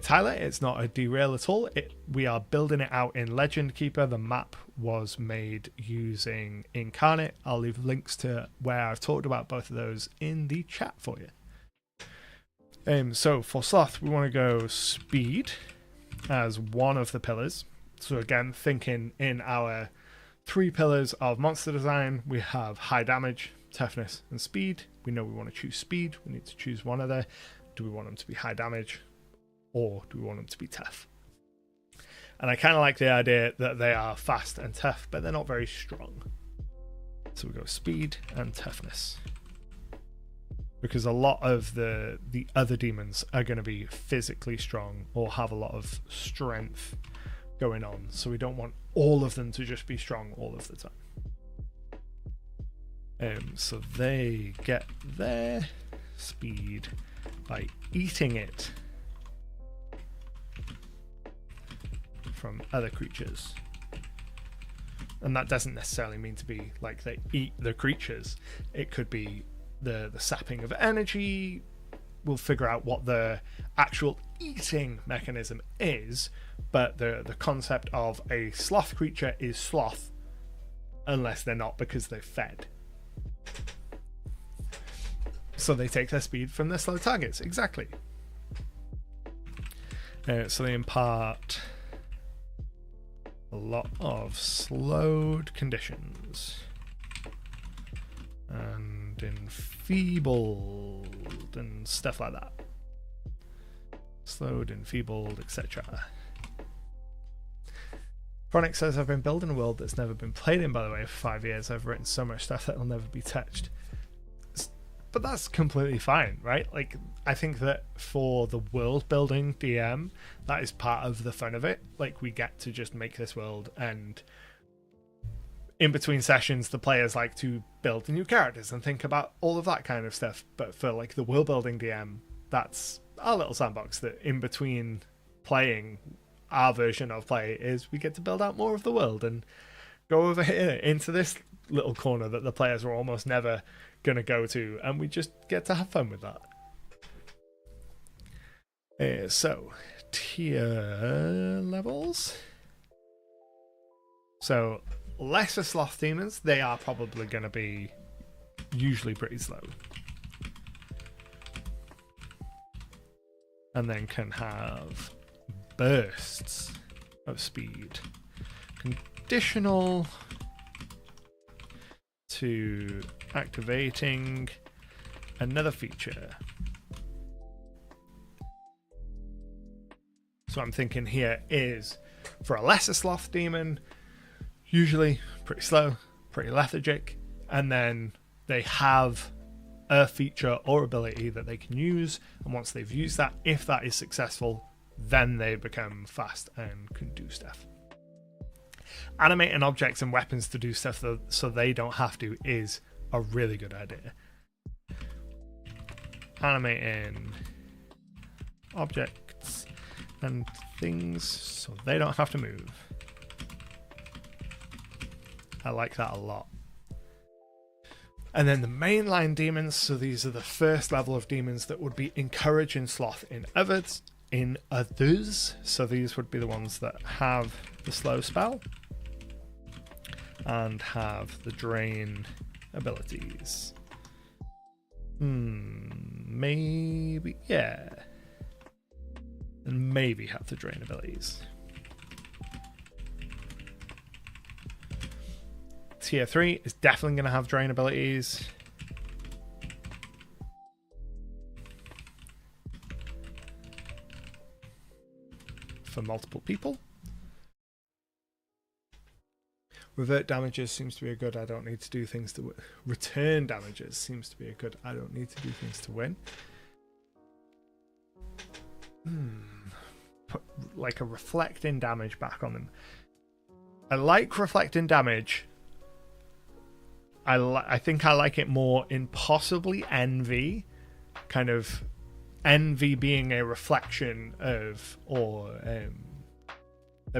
Tyler, it's not a derail at all. We are building it out in Legend Keeper. The map was made using Incarnate. I'll leave links to where I've talked about both of those in the chat for you. So for Sloth, we want to go speed as one of the pillars. So again, thinking in our 3 pillars of monster design, we have high damage, toughness, and speed. We know we want to choose speed. We need to choose one of them. Do we want them to be high damage, or do we want them to be tough? And I kind of like the idea that they are fast and tough, but they're not very strong. So we go speed and toughness, because a lot of the other demons are going to be physically strong or have a lot of strength going on. So we don't want all of them to just be strong all of the time. So they get their speed by eating it from other creatures. And that doesn't necessarily mean to be like they eat the creatures. It could be the sapping of energy. We'll figure out what the actual eating mechanism is, but the concept of a sloth creature is sloth unless they're not, because they're fed. So they take their speed from their slow targets. Exactly. So they impart a lot of slowed conditions and enfeebled and stuff like that. Slowed, enfeebled, etc. Chronic says, I've been building a world that's never been played in, by the way, for 5 years. I've written so much stuff that will never be touched. But that's completely fine, right? Like, I think that for the world building DM, that is part of the fun of it. Like, we get to just make this world, and in between sessions, the players like to build new characters and think about all of that kind of stuff. But for like the world building DM, that's our little sandbox that in between playing, our version of play is we get to build out more of the world and go over here into this little corner that the players are almost never going to go to, and we just get to have fun with that. So tier levels. So lesser sloth demons, they are probably going to be usually pretty slow, and then can have bursts of speed, conditional to activating another feature. So I'm thinking here is for a lesser sloth demon, usually pretty slow, pretty lethargic, and then they have a feature or ability that they can use, and once they've used that, if that is successful, then they become fast and can do stuff. Animating objects and weapons to do stuff so they don't have to is a really good idea. Animating objects and things so they don't have to move. I like that a lot. And then the mainline demons, so these are the first level of demons that would be encouraging sloth in others. So these would be the ones that have the slow spell and have the drain abilities. Maybe, yeah. And maybe have the drain abilities. Tier 3 is definitely going to have drain abilities. for multiple people. Revert damages seems to be a good I don't need to do things to return damages seems to be a good I don't need to do things to win. Put like a reflecting damage back on them. I like reflecting damage. I think I like it more in possibly envy, kind of envy being a reflection of, or there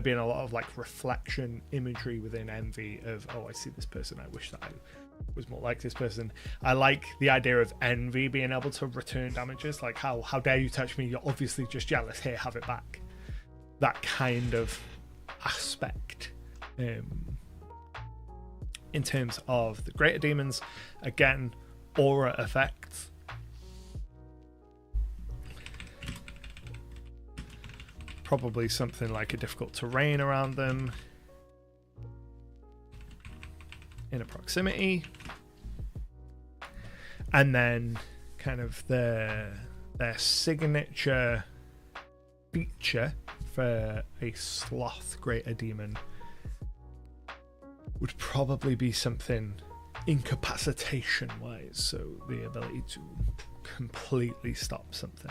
being a lot of like reflection imagery within envy of, oh, I see this person, I wish that I was more like this person. I like the idea of envy being able to return damages, like how dare you touch me, you're obviously just jealous, here, have it back. That kind of aspect. In terms of the greater demons, again, aura effects. Probably something like a difficult terrain around them. Inner proximity. And then kind of their signature feature for a sloth greater demon would probably be something incapacitation wise, so the ability to completely stop something.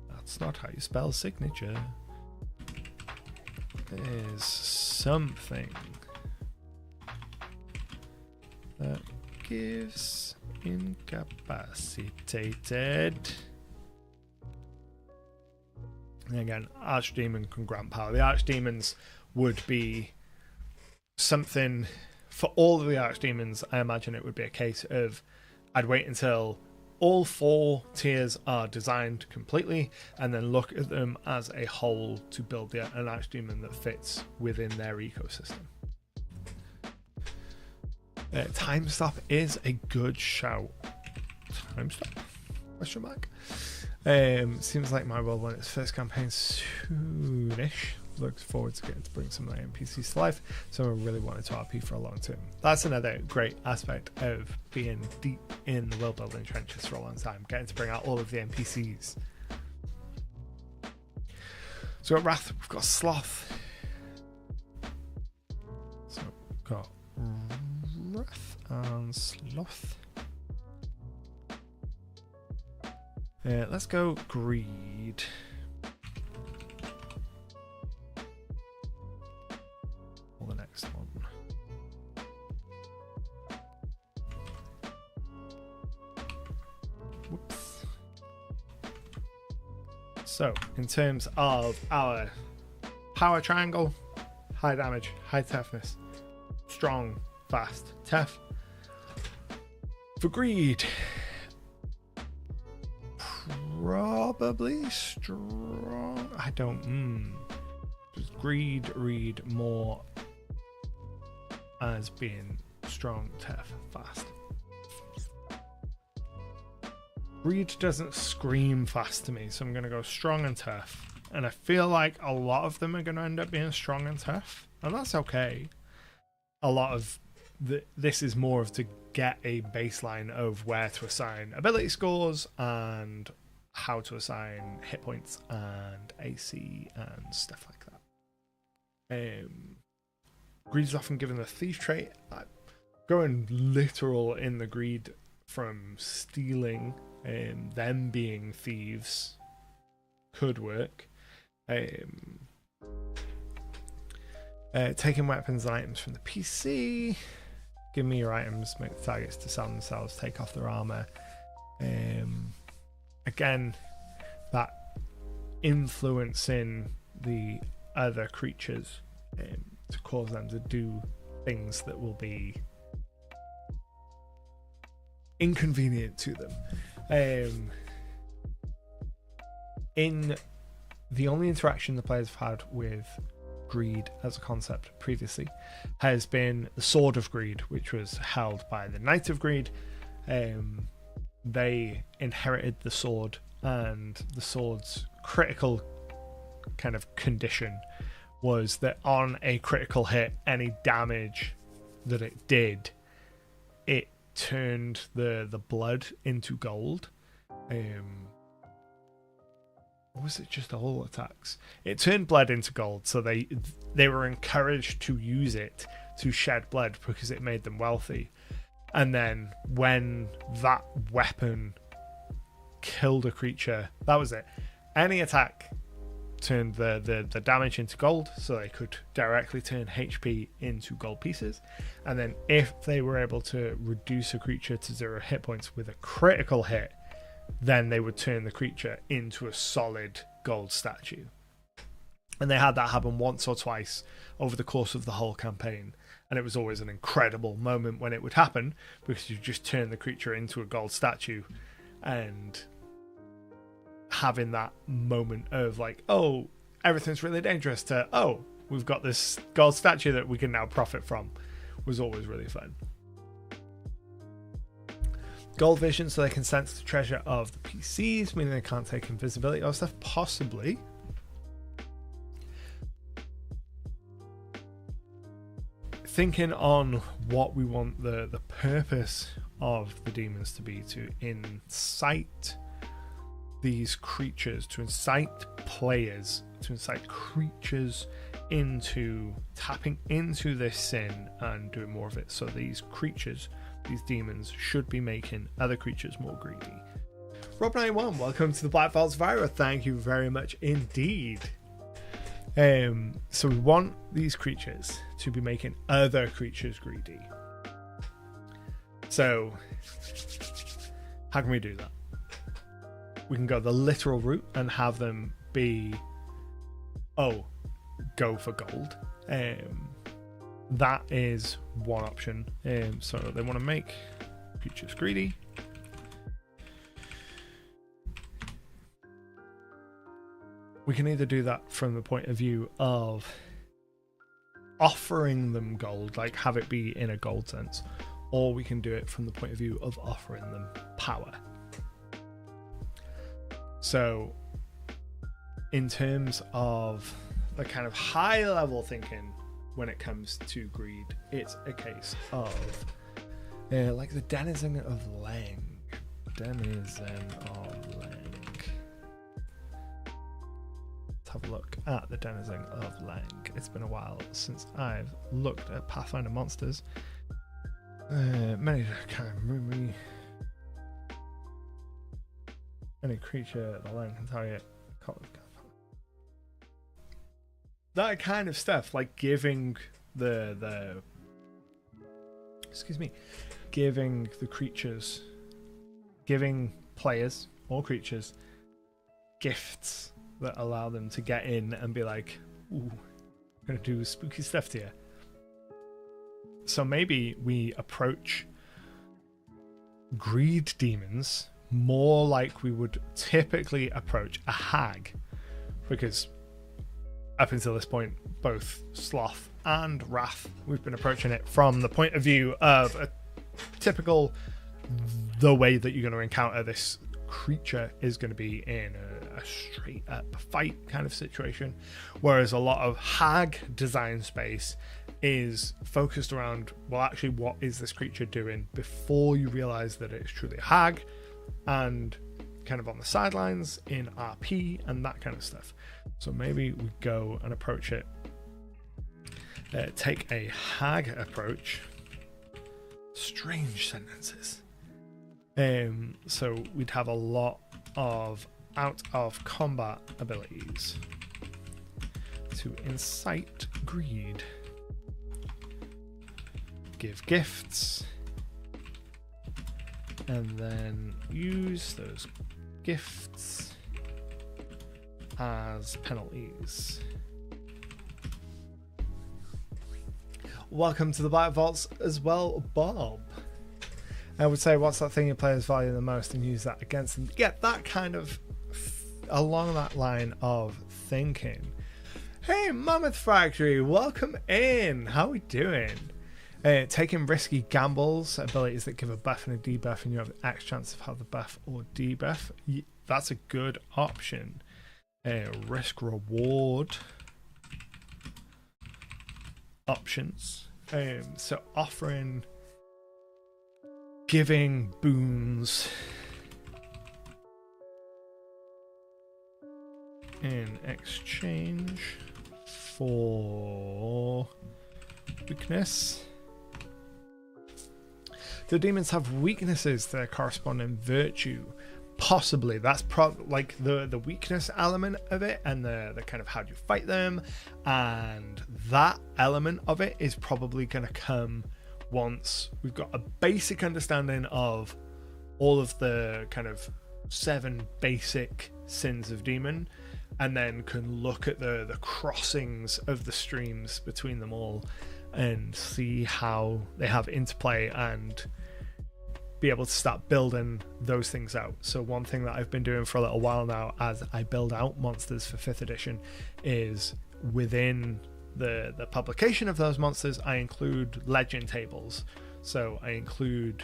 That's not how you spell signature. There's something that gives incapacitated. And again, Archdemon can grant power. The Archdemons would be something for all of the Archdemons. I imagine it would be a case of I'd wait until all 4 tiers are designed completely and then look at them as a whole to build an Archdemon that fits within their ecosystem. Time stop is a good shout. Time stop? Question mark. Seems like my world won its first campaign soonish. Looks forward to getting to bring some of my NPCs to life. Someone really wanted to RP for a long term. That's another great aspect of being deep in the world building trenches for a long time. Getting to bring out all of the NPCs. So we've got Wrath, we've got Sloth. So we've got Wrath and Sloth. Let's go Greed. Or the next one. Whoops. So, in terms of our power triangle, high damage, high toughness, strong, fast, tough. For Greed, probably strong. I don't. Does Greed read more as being strong, tough, fast? Greed doesn't scream fast to me, so I'm going to go strong and tough. And I feel like a lot of them are going to end up being strong and tough, and that's okay. A lot of this is more of to get a baseline of where to assign ability scores and how to assign hit points and AC and stuff like that. Greed is often given the thief trait. Going literal in the greed from stealing, them being thieves could work. Taking weapons and items from the PC. Give me your items, make the targets disarm themselves, take off their armor. Again, that influencing the other creatures to cause them to do things that will be inconvenient to them. In the only interaction the players have had with greed as a concept previously has been the Sword of Greed, which was held by the Knight of Greed. They inherited the sword, and the sword's critical kind of condition was that on a critical hit, any damage that it did, it turned the blood into gold. or was it just all attacks? It turned blood into gold, so they were encouraged to use it to shed blood because it made them wealthy. And then when that weapon killed a creature, that was it. Any attack turned the damage into gold, so they could directly turn HP into gold pieces. And then if they were able to reduce a creature to 0 hit points with a critical hit, then they would turn the creature into a solid gold statue. And they had that happen once or twice over the course of the whole campaign. And it was always an incredible moment when it would happen, because you just turn the creature into a gold statue, and having that moment of like, oh, everything's really dangerous, to, oh, we've got this gold statue that we can now profit from, was always really fun. Gold vision, so they can sense the treasure of the PCs, meaning they can't take invisibility or stuff, possibly. Thinking on what we want the purpose of the demons to be, to incite these creatures, to incite players, to incite creatures into tapping into this sin and doing more of it. So these creatures, these demons, should be making other creatures more greedy. Rob91, welcome to the Black Vaults Vira. Thank you very much indeed. So we want these creatures to be making other creatures greedy. So how can we do that? We can go the literal route and have them be, oh, go for gold. That is one option. So they want to make creatures greedy. We can either do that from the point of view of offering them gold, like have it be in a gold sense, or we can do it from the point of view of offering them power. So in terms of the kind of high level thinking when it comes to greed, it's a case of like the Denizen of Lang. Denizen of Lang. Let's have a look at the Denizen of Lang. It's been a while since I've looked at Pathfinder monsters. Many kind of movie. Any creature the Lang can target. That kind of stuff, like giving giving the creatures, giving players or creatures gifts that allow them to get in and be like, ooh, I'm gonna do spooky stuff to you. So maybe we approach greed demons more like we would typically approach a hag, because up until this point, both Sloth and Wrath, we've been approaching it from the point of view of a typical, the way that you're going to encounter this creature is going to be in a straight up fight kind of situation, whereas a lot of hag design space is focused around, well, actually, what is this creature doing before you realize that it's truly a hag, and kind of on the sidelines in RP and that kind of stuff. So maybe we go and approach it, take a hag approach. Strange sentences. So we'd have a lot of out of combat abilities to incite greed, give gifts, and then use those gifts as penalties. Welcome to the Black Vaults as well, Bob. I would say, what's that thing your players value the most, and use that against them? Yeah, that kind of along that line of thinking. Hey, Mammoth Factory, welcome in. How are we doing? Taking risky gambles, abilities that give a buff and a debuff, and you have X chance of have the buff or debuff. That's a good option. Risk reward options. So offering, giving boons, in exchange for weakness. Do demons have weaknesses to their corresponding virtue? Possibly. That's like the weakness element of it, and the kind of how do you fight them, and that element of it is probably going to come once we've got a basic understanding of all of the kind of 7 basic sins of demon, and then can look at the crossings of the streams between them all and see how they have interplay and be able to start building those things out. So one thing that I've been doing for a little while now as I build out monsters for 5th edition is within the publication of those monsters, I include legend tables. So I include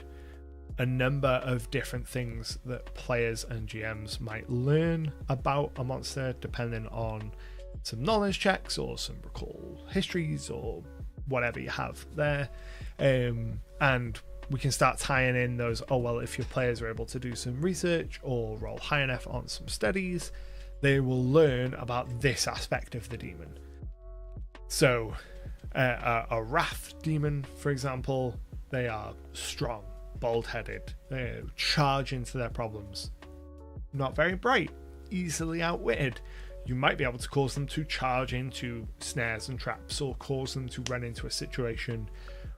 a number of different things that players and GMs might learn about a monster depending on some knowledge checks or some recall histories or whatever you have there. And we can start tying in those, oh well, if your players are able to do some research or roll high enough on some studies, they will learn about this aspect of the demon. So a wrath demon, for example, they are strong, bald-headed, they charge into their problems, not very bright, easily outwitted. You might be able to cause them to charge into snares and traps, or cause them to run into a situation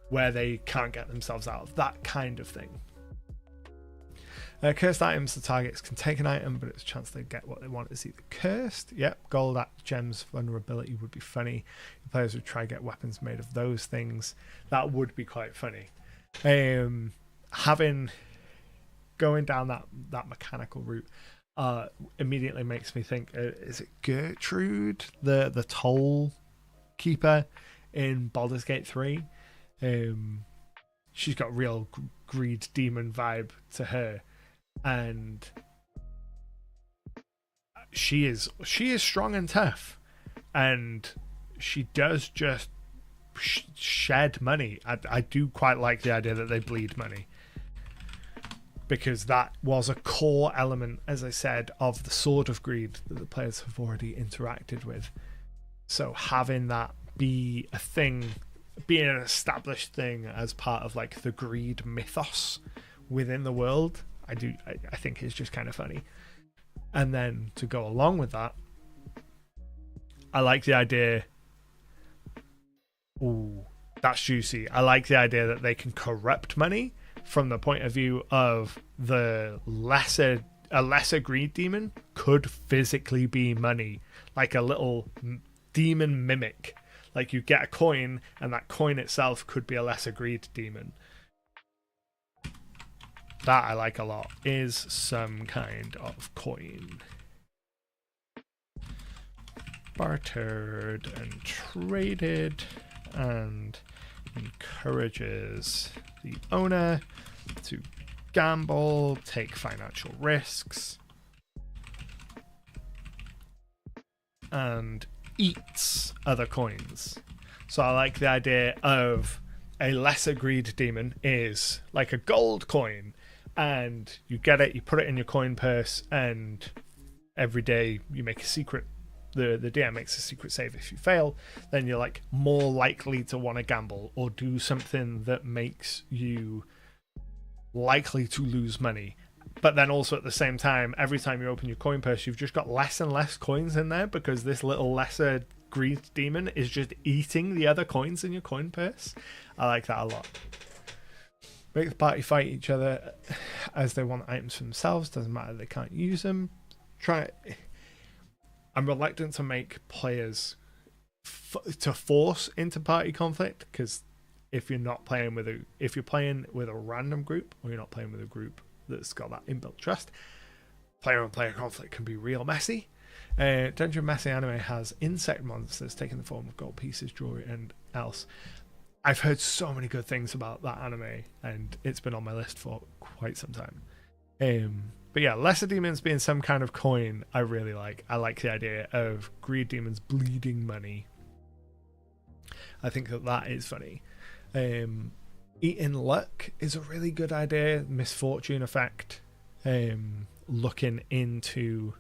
where they can't get themselves out of, that kind of thing. Cursed items, the targets can take an item, but it's a chance they get what they want is either cursed. Yep, gold at gems vulnerability would be funny. The players would try to get weapons made of those things. That would be quite funny. Going down that mechanical route immediately makes me think, is it Gertrude, the toll keeper in Baldur's Gate 3? She's got real greed demon vibe to her, and she is strong and tough, and she does just shed money. I do quite like the idea that they bleed money, because that was a core element, as I said, of the Sword of Greed that the players have already interacted with. So having that be a thing, being an established thing as part of like the greed mythos within the world, I think is just kind of funny. And then to go along with that, I like the idea. Ooh, that's juicy. I like the idea that they can corrupt money from the point of view of a lesser greed demon could physically be money, like a little demon mimic. Like you get a coin, and that coin itself could be a lesser greed demon. That I like a lot. Is some kind of coin. Bartered and traded, and encourages the owner to gamble, take financial risks, and eats other coins. So I like the idea of a lesser greed demon is like a gold coin, and you get it, you put it in your coin purse, and every day you make a secret. The DM makes a secret save. If you fail, then you're like more likely to want to gamble or do something that makes you likely to lose money. But then also at the same time, every time you open your coin purse, you've just got less and less coins in there, because this little lesser greed demon is just eating the other coins in your coin purse. I like that a lot. Make the party fight each other as they want items for themselves. Doesn't matter, they can't use them. I'm reluctant to make players to force into party conflict, because if you're playing with a random group, or you're not playing with a group that's got that inbuilt trust, player on player conflict can be real messy. Dungeon Messy Anime has insect monsters taking the form of gold pieces, jewelry, and else. I've heard so many good things about that anime, and it's been on my list for quite some time. But yeah, lesser demons being some kind of coin, I really like. I like the idea of greed demons bleeding money. I think that is funny. Eating luck is a really good idea. Misfortune effect. Looking into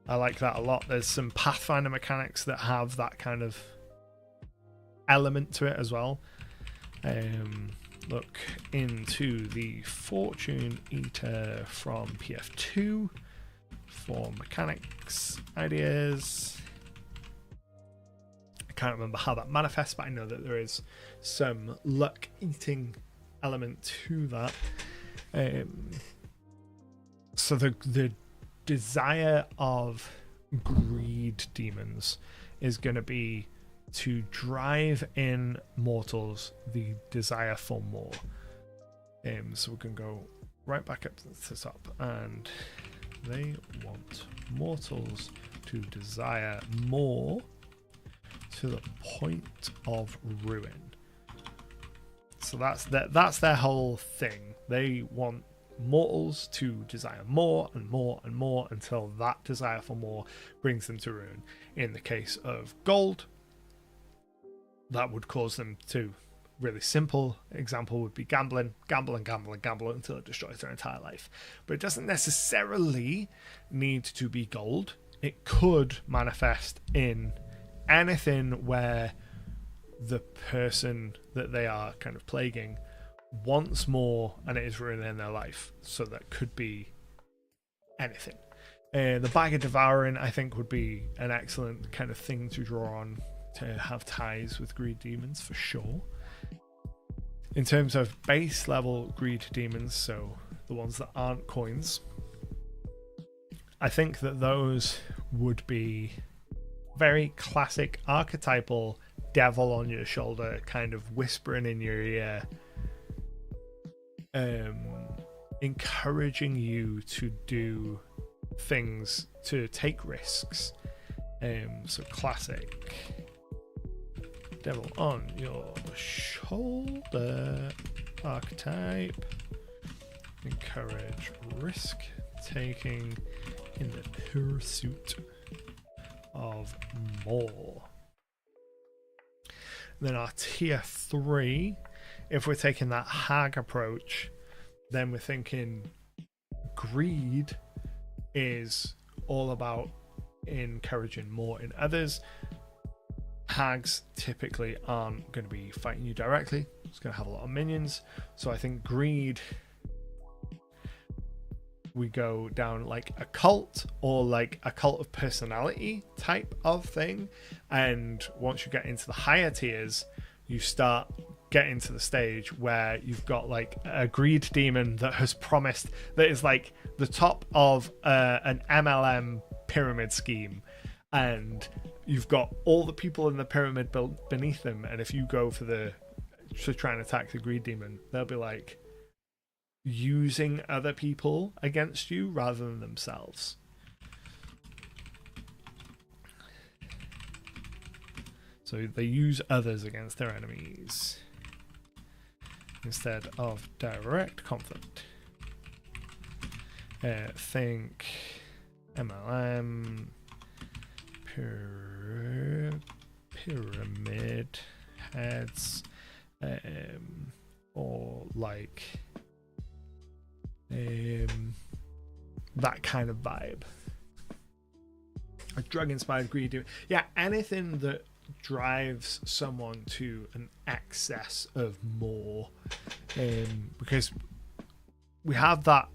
I like that a lot. There's some Pathfinder mechanics that have that kind of element to it as well. Look into the Fortune Eater from PF2 for mechanics ideas. I can't remember how that manifests, but I know that there is some luck eating element to that. So the desire of greed demons is going to be to drive in mortals the desire for more. So we can go right back up to the top, and they want mortals to desire more to the point of ruin. So that's their whole thing. They want mortals to desire more and more and more until that desire for more brings them to ruin. In the case of gold, that would cause them to, really simple example would be gamble until it destroys their entire life. But it doesn't necessarily need to be gold. It could manifest in anything where the person that they are kind of plaguing wants more and it is ruining their life. So that could be anything. The Bag of Devouring, I think, would be an excellent kind of thing to draw on to have ties with greed demons for sure. In terms of base level greed demons, so the ones that aren't coins, I think that those would be very classic archetypal devil on your shoulder, kind of whispering in your ear, encouraging you to do things, to take risks. So classic devil on your shoulder archetype, encourage risk taking in the pursuit of more. Then our tier 3, if we're taking that hag approach, then we're thinking greed is all about encouraging more in others. Hags typically aren't going to be fighting you directly. It's going to have a lot of minions. So I think greed, we go down like a cult or like a cult of personality type of thing. And once you get into the higher tiers, you start getting to the stage where you've got like a greed demon that has promised, that is like the top of an MLM pyramid scheme, and you've got all the people in the pyramid built beneath them, and if you go to try and attack the greed demon, they'll be like using other people against you rather than themselves. So they use others against their enemies instead of direct conflict. Think MLM, pyramid heads, or like that kind of vibe. A drug-inspired greed. Yeah, anything that drives someone to an excess of more, because we have that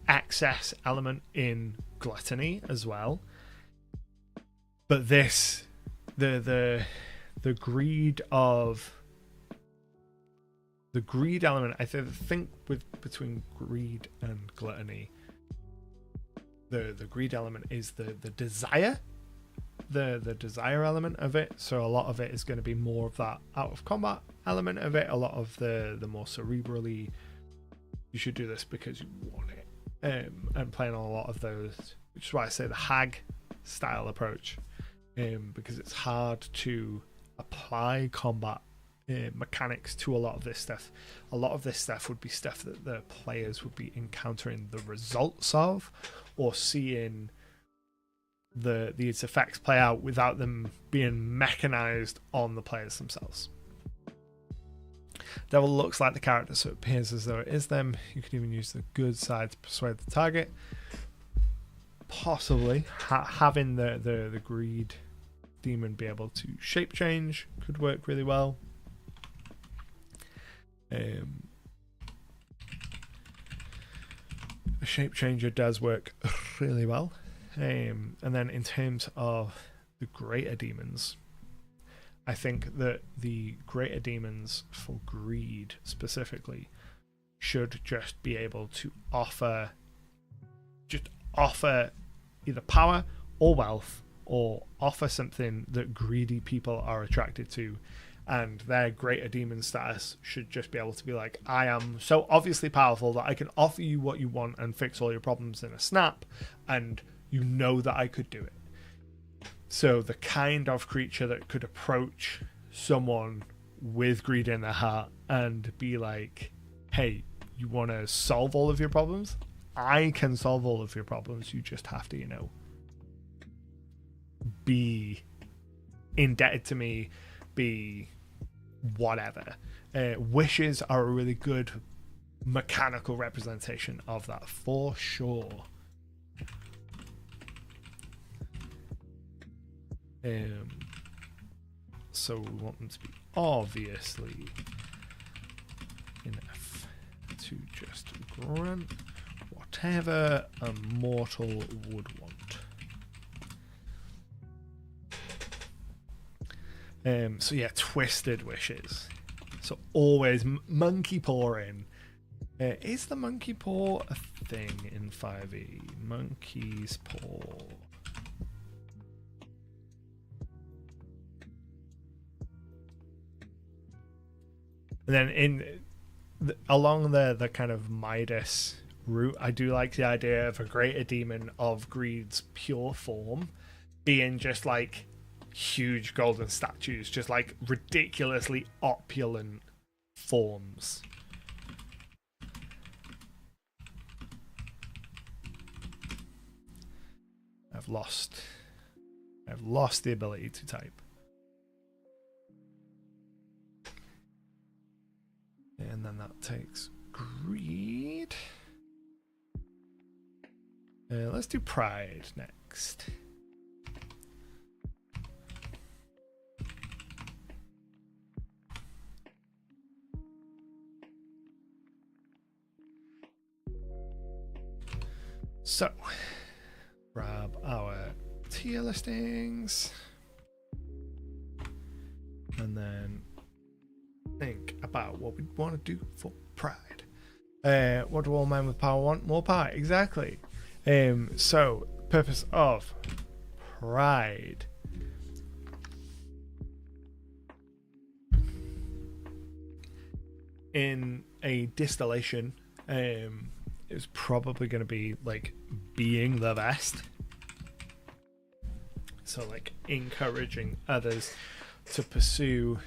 excess element in gluttony as well, but this the greed element, I think between greed and gluttony, the greed element is the desire, the desire element of it. So a lot of it is going to be more of that out of combat element of it, a lot of the more cerebrally, you should do this because you want it, and playing on a lot of those, which is why I say the hag style approach, because it's hard to apply combat mechanics to a lot of this stuff. A lot of this stuff would be stuff that the players would be encountering the results of, or seeing these effects play out without them being mechanized on the players themselves. Devil looks like the character, so it appears as though it is them. You can even use the good side to persuade the target. possibly having the greed demon be able to shape change could work really well. A shape changer does work really well. And then in terms of the greater demons, I think that the greater demons for greed specifically should just be able to offer either power or wealth, or offer something that greedy people are attracted to, and their greater demon status should just be able to be like, I am so obviously powerful that I can offer you what you want and fix all your problems in a snap, and you know that I could do it. So the kind of creature that could approach someone with greed in their heart and be like, hey, you want to solve all of your problems? I can solve all of your problems. You just have to, be indebted to me, be whatever. Wishes are a really good mechanical representation of that for sure. So we want them to be obviously enough to just grant whatever a mortal would want. So yeah, twisted wishes. So always monkey pawing. Is the monkey paw a thing in 5e? Monkey's paw. And then along the kind of Midas route, I do like the idea of a greater demon of greed's pure form being just like huge golden statues, just like ridiculously opulent forms. I've lost the ability to type. And then that takes greed. Let's do pride next. So, grab our tier listings. And then think about what we want to do for pride. What do all men with power want? More power, exactly. So purpose of pride. In a distillation, it's probably going to be like being the best. So like encouraging others to pursue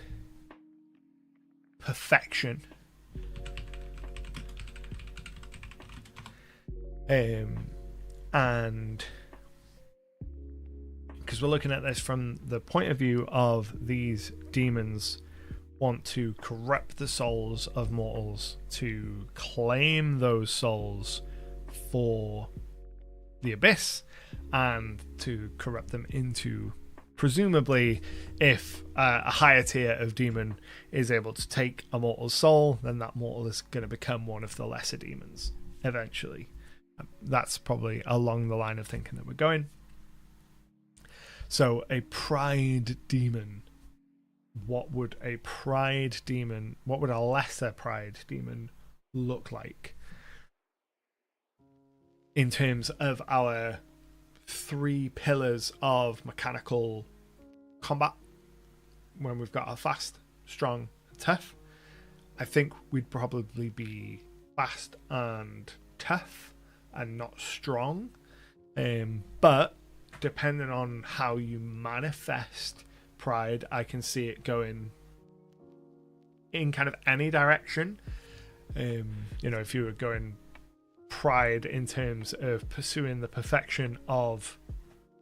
perfection. And because we're looking at this from the point of view of these demons want to corrupt the souls of mortals to claim those souls for the abyss and to corrupt them into, presumably, if a higher tier of demon is able to take a mortal's soul, then that mortal is going to become one of the lesser demons eventually. That's probably along the line of thinking that we're going. So a pride demon. What would a lesser pride demon look like in terms of our 3 pillars of mechanical combat? When we've got a fast, strong, and tough, I think we'd probably be fast and tough and not strong. But depending on how you manifest pride, I can see it going in kind of any direction. If you were going pride in terms of pursuing the perfection of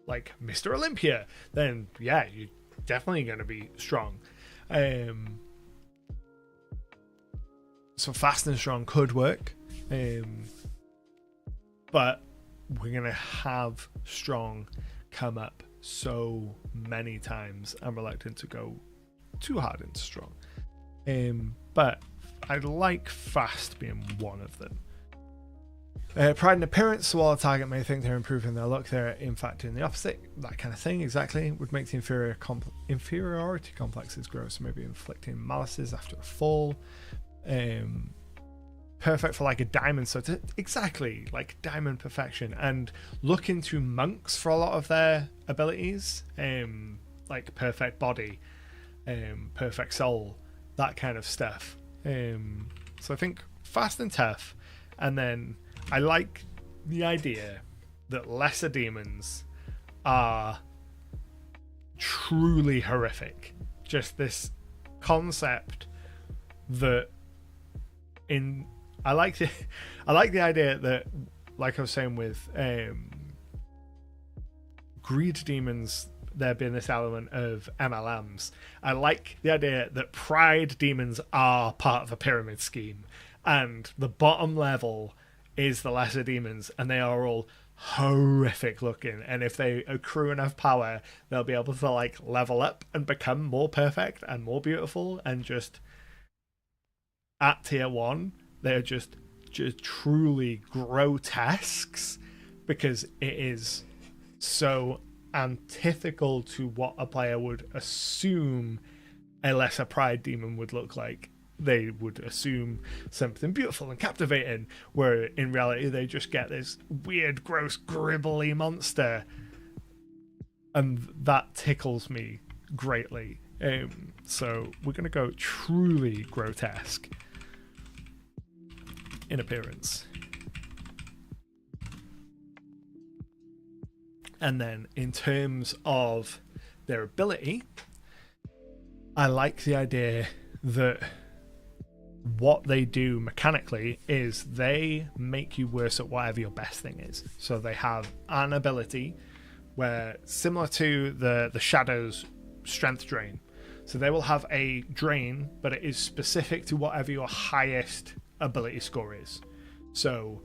like Mr. Olympia, then yeah, you're definitely going to be strong. So fast and strong could work, but we're going to have strong come up so many times. I'm reluctant to go too hard into strong. But I like fast being one of them. Pride and appearance, so while a target may think they're improving their look, they're in fact doing the opposite. That kind of thing, exactly. Would make the inferiority complexes grow, so maybe inflicting malices after a fall. Perfect for like a diamond, so exactly like diamond perfection. And look into monks for a lot of their abilities, like perfect body, perfect soul, that kind of stuff. So I think fast and tough, and then I like the idea that lesser demons are truly horrific. Just this concept that I like the idea that, like I was saying with greed demons, there being this element of MLMs. I like the idea that pride demons are part of a pyramid scheme, and the bottom level is the lesser demons, and they are all horrific looking, and if they accrue enough power, they'll be able to like level up and become more perfect and more beautiful. And just at tier 1, they're just truly grotesques, because it is so antithetical to what a player would assume a lesser pride demon would look like. They would assume something beautiful and captivating, where in reality they just get this weird, gross, gribbly monster, and that tickles me greatly. So we're going to go truly grotesque in appearance. And then in terms of their ability, I like the idea that what they do mechanically is they make you worse at whatever your best thing is. So they have an ability where, similar to the Shadow's strength drain, so they will have a drain, but it is specific to whatever your highest ability score is. So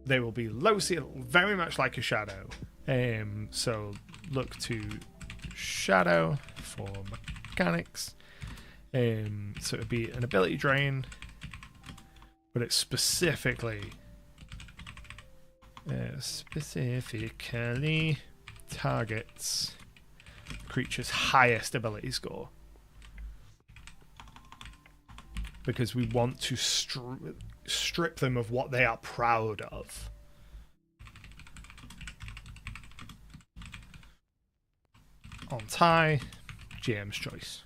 they will be low ceiling, very much like a Shadow. So look to Shadow for mechanics. So it would be an ability drain, but it specifically targets creature's highest ability score, because we want to strip them of what they are proud of. On tie, GM's choice.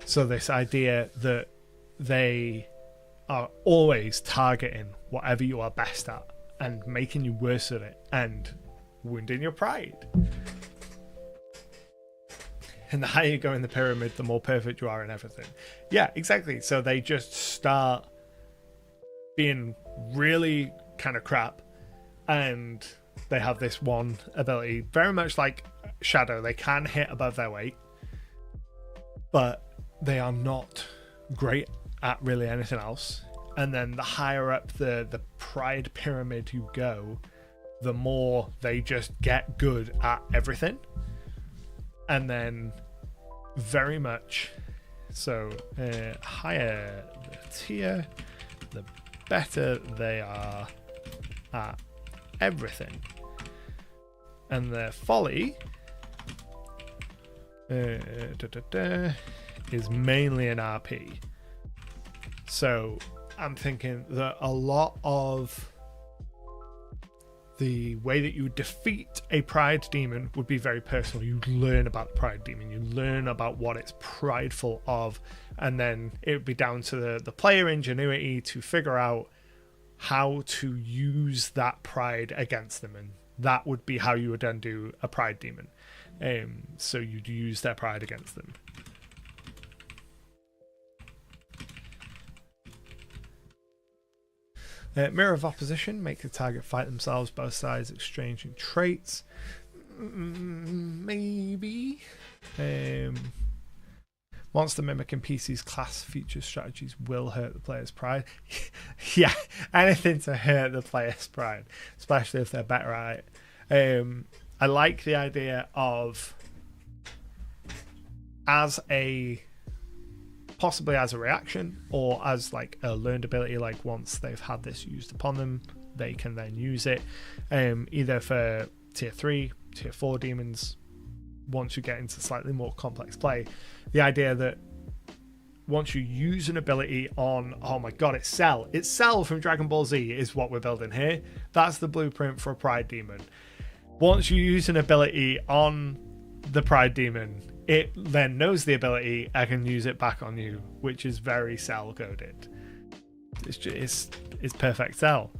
So this idea that they are always targeting whatever you are best at and making you worse at it and wounding your pride. And the higher you go in the pyramid, the more perfect you are in everything. Yeah, exactly. So they just start being really kind of crap, and they have this one ability, very much like Shadow. They can hit above their weight, but they are not great at really anything else. And then the higher up the pride pyramid you go, the more they just get good at everything. And then very much so, higher the tier, the better they are at everything. And their folly is mainly an RP. So I'm thinking that a lot of the way that you defeat a pride demon would be very personal. You learn about the pride demon, you learn about what it's prideful of, and then it would be down to the player ingenuity to figure out how to use that pride against them, and that would be how you would undo a pride demon. So you'd use their pride against them. Mirror of opposition, make the target fight themselves, both sides exchanging traits. Maybe. Monster mimicking PC's class features strategies will hurt the player's pride. Yeah, anything to hurt the player's pride, especially if they're better at it. I like the idea of possibly as a reaction or as like a learned ability, like once they've had this used upon them, they can then use it, either for tier 3, tier 4 demons. Once you get into slightly more complex play, the idea that once you use an ability on, oh my god, it's Cell from Dragon Ball Z is what we're building here. That's the blueprint for a Pride Demon. Once you use an ability on the Pride Demon, it then knows the ability and can use it back on you, which is very Cell coded. It's perfect Cell.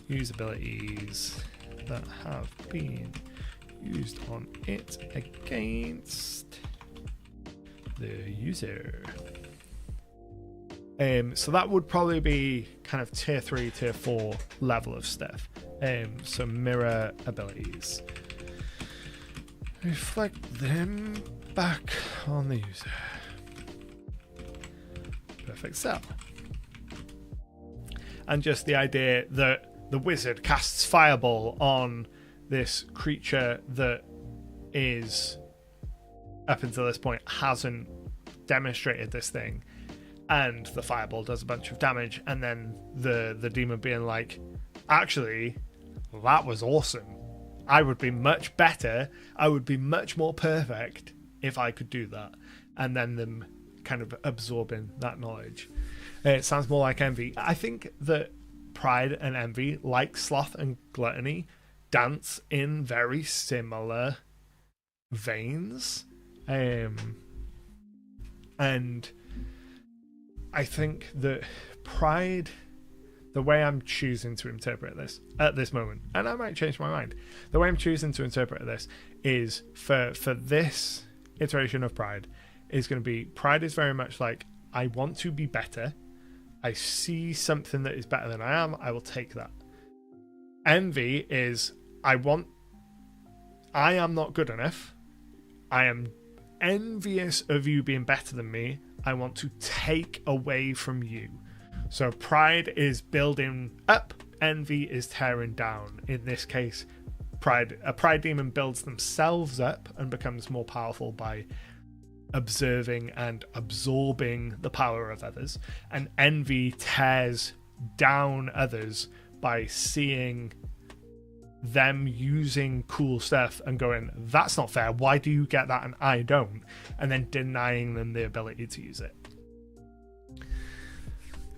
Use abilities that have been used on it against the user. So that would probably be kind of tier 3, tier 4 level of stuff. So mirror abilities. Reflect them back on the user. Perfect Cell. And just the idea that the wizard casts fireball on this creature that is, up until this point, hasn't demonstrated this thing, and the fireball does a bunch of damage, and then the demon being like, actually, that was awesome. I would be much better. I would be much more perfect if I could do that. And then them kind of absorbing that knowledge. It sounds more like envy. I think that pride and envy, like sloth and gluttony, dance in very similar veins. And I think that pride, the way I'm choosing to interpret this at this moment, and I might change my mind, the way I'm choosing to interpret this is for this iteration of pride is going to be, pride is very much like, I want to be better. I see something that is better than I am. I will take that. Envy is, I am not good enough. I am envious of you being better than me. I want to take away from you. So pride is building up. Envy is tearing down. In this case, a pride demon builds themselves up and becomes more powerful by observing and absorbing the power of others, and envy tears down others by seeing them using cool stuff and going, that's not fair, why do you get that and I don't, and then denying them the ability to use it.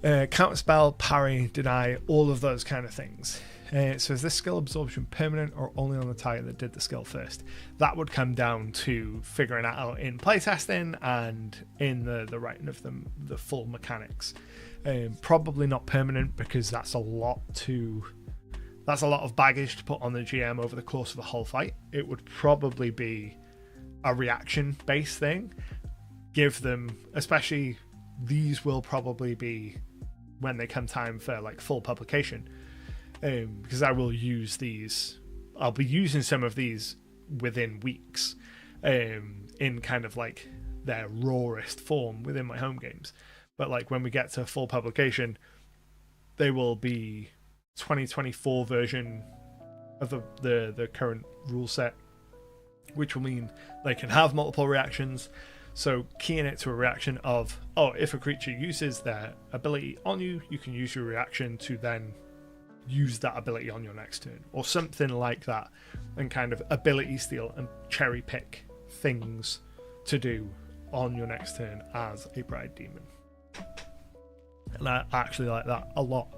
Counterspell, parry, deny, all of those kind of things. So is this skill absorption permanent or only on the target that did the skill first? That would come down to figuring that out in playtesting and in the writing of the full mechanics. Probably not permanent, because that's a lot of baggage to put on the GM over the course of a whole fight. It would probably be a reaction based thing. Give them, especially these will probably be when they come time for like full publication. Because I will use these, I'll be using some of these within weeks, in kind of like their rawest form within my home games. But like when we get to full publication, they will be 2024 version of the current rule set, which will mean they can have multiple reactions. So keying it to a reaction of, oh, if a creature uses their ability on you, you can use your reaction to then use that ability on your next turn, or something like that, and kind of ability steal and cherry pick things to do on your next turn as a pride demon. And I actually like that a lot.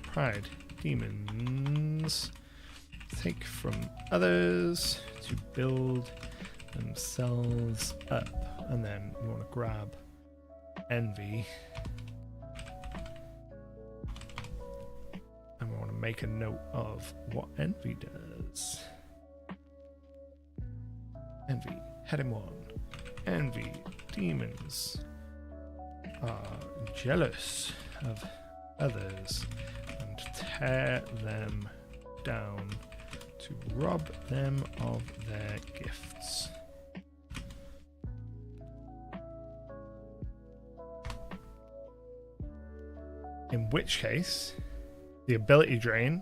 Pride demons take from others to build themselves up, and then you want to grab envy. And we want to make a note of what envy does. Envy, heading 1. Envy demons are jealous of others and tear them down, to rob them of their gifts. In which case, the ability drain,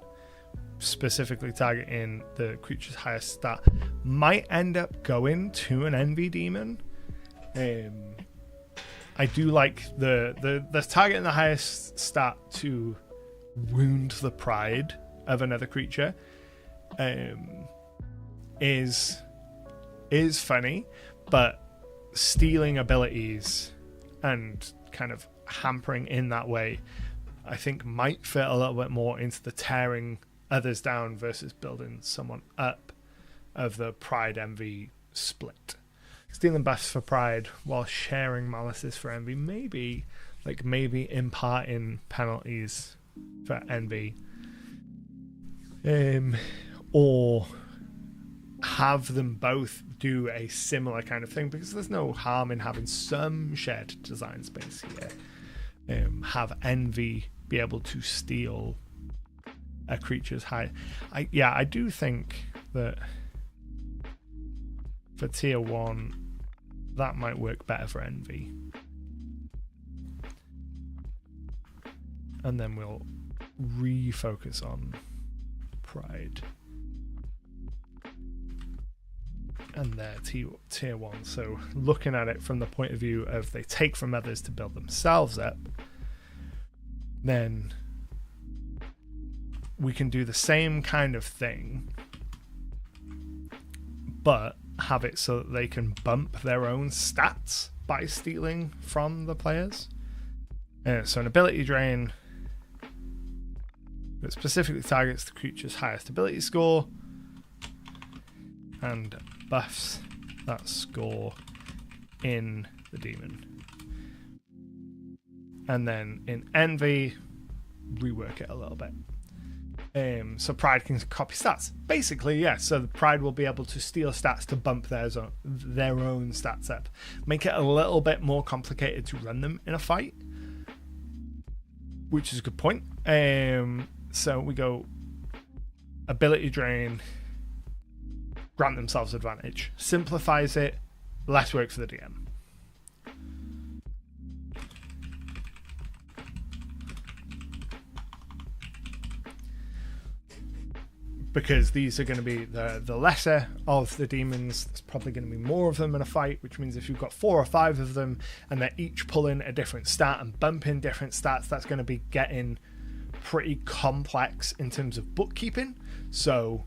specifically targeting the creature's highest stat, might end up going to an envy demon. I do like the targeting the highest stat to wound the pride of another creature. Is funny, but stealing abilities and kind of hampering in that way, I think might fit a little bit more into the tearing others down versus building someone up of the pride envy split. Stealing buffs for pride while sharing malices for envy, maybe imparting penalties for envy, or have them both do a similar kind of thing, because there's no harm in having some shared design space here. Have envy be able to steal a creature's high. I do think that for tier 1 that might work better for envy, and then we'll refocus on pride and their tier 1. So looking at it from the point of view of they take from others to build themselves up, then we can do the same kind of thing, but have it so that they can bump their own stats by stealing from the players. So an ability drain that specifically targets the creature's highest ability score and buffs that score in the demon. And then in envy, rework it a little bit. So pride can copy stats. Basically, yeah. So the pride will be able to steal stats to bump their own stats up. Make it a little bit more complicated to run them in a fight, which is a good point. So we go ability drain, grant themselves advantage. Simplifies it, less work for the DM. Because these are going to be the lesser of the demons. There's probably going to be more of them in a fight, which means if you've got 4 or 5 of them and they're each pulling a different stat and bumping different stats, that's going to be getting pretty complex in terms of bookkeeping. So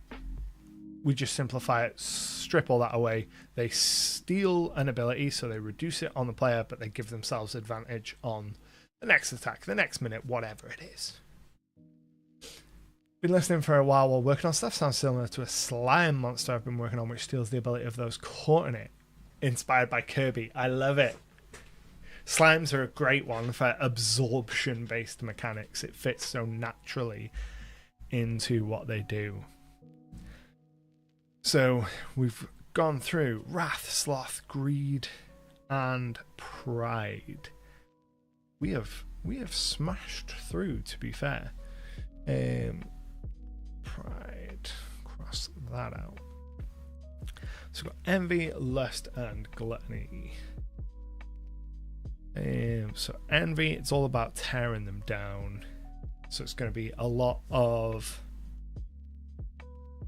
we just simplify it, strip all that away. They steal an ability, so they reduce it on the player, but they give themselves advantage on the next attack, the next minute, whatever it is. Been listening for a while working on stuff. Sounds similar to a slime monster I've been working on, which steals the ability of those caught in it. Inspired by Kirby. I love it. Slimes are a great one for absorption-based mechanics. It fits so naturally into what they do. So we've gone through wrath, sloth, greed, and pride. We have smashed through, to be fair. Pride, cross that out. So we've got envy, lust, and gluttony. So envy, it's all about tearing them down. So it's going to be a lot of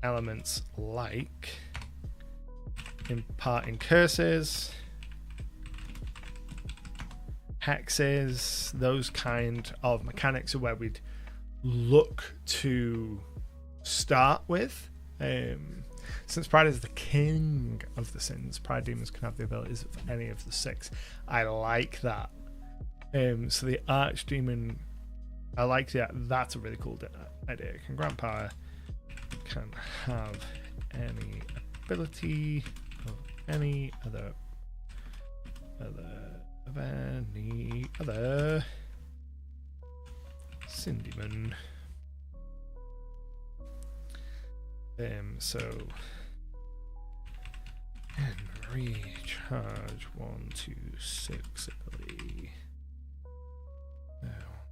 elements like imparting curses, hexes, those kind of mechanics are where we'd look to start with. Since pride is the king of the sins, pride demons can have the abilities of any of the 6. I like that. So the archdemon, I like that. That's a really cool idea. Can grant power, can have any ability of any other sin demon. So and recharge 1 to 6 ability.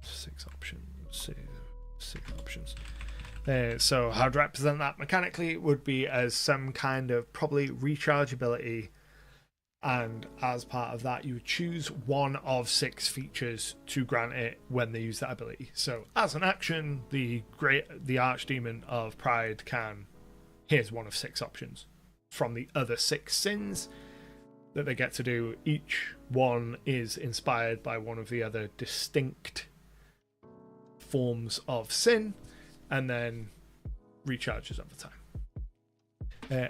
6 options. 6 options. So how to represent that mechanically would be as some kind of probably recharge ability, and as part of that you would choose one of 6 features to grant it when they use that ability. So as an action, the Archdemon of Pride can, here's one of 6 options from the other 6 sins that they get to do. Each one is inspired by one of the other distinct forms of sin, and then recharges over time.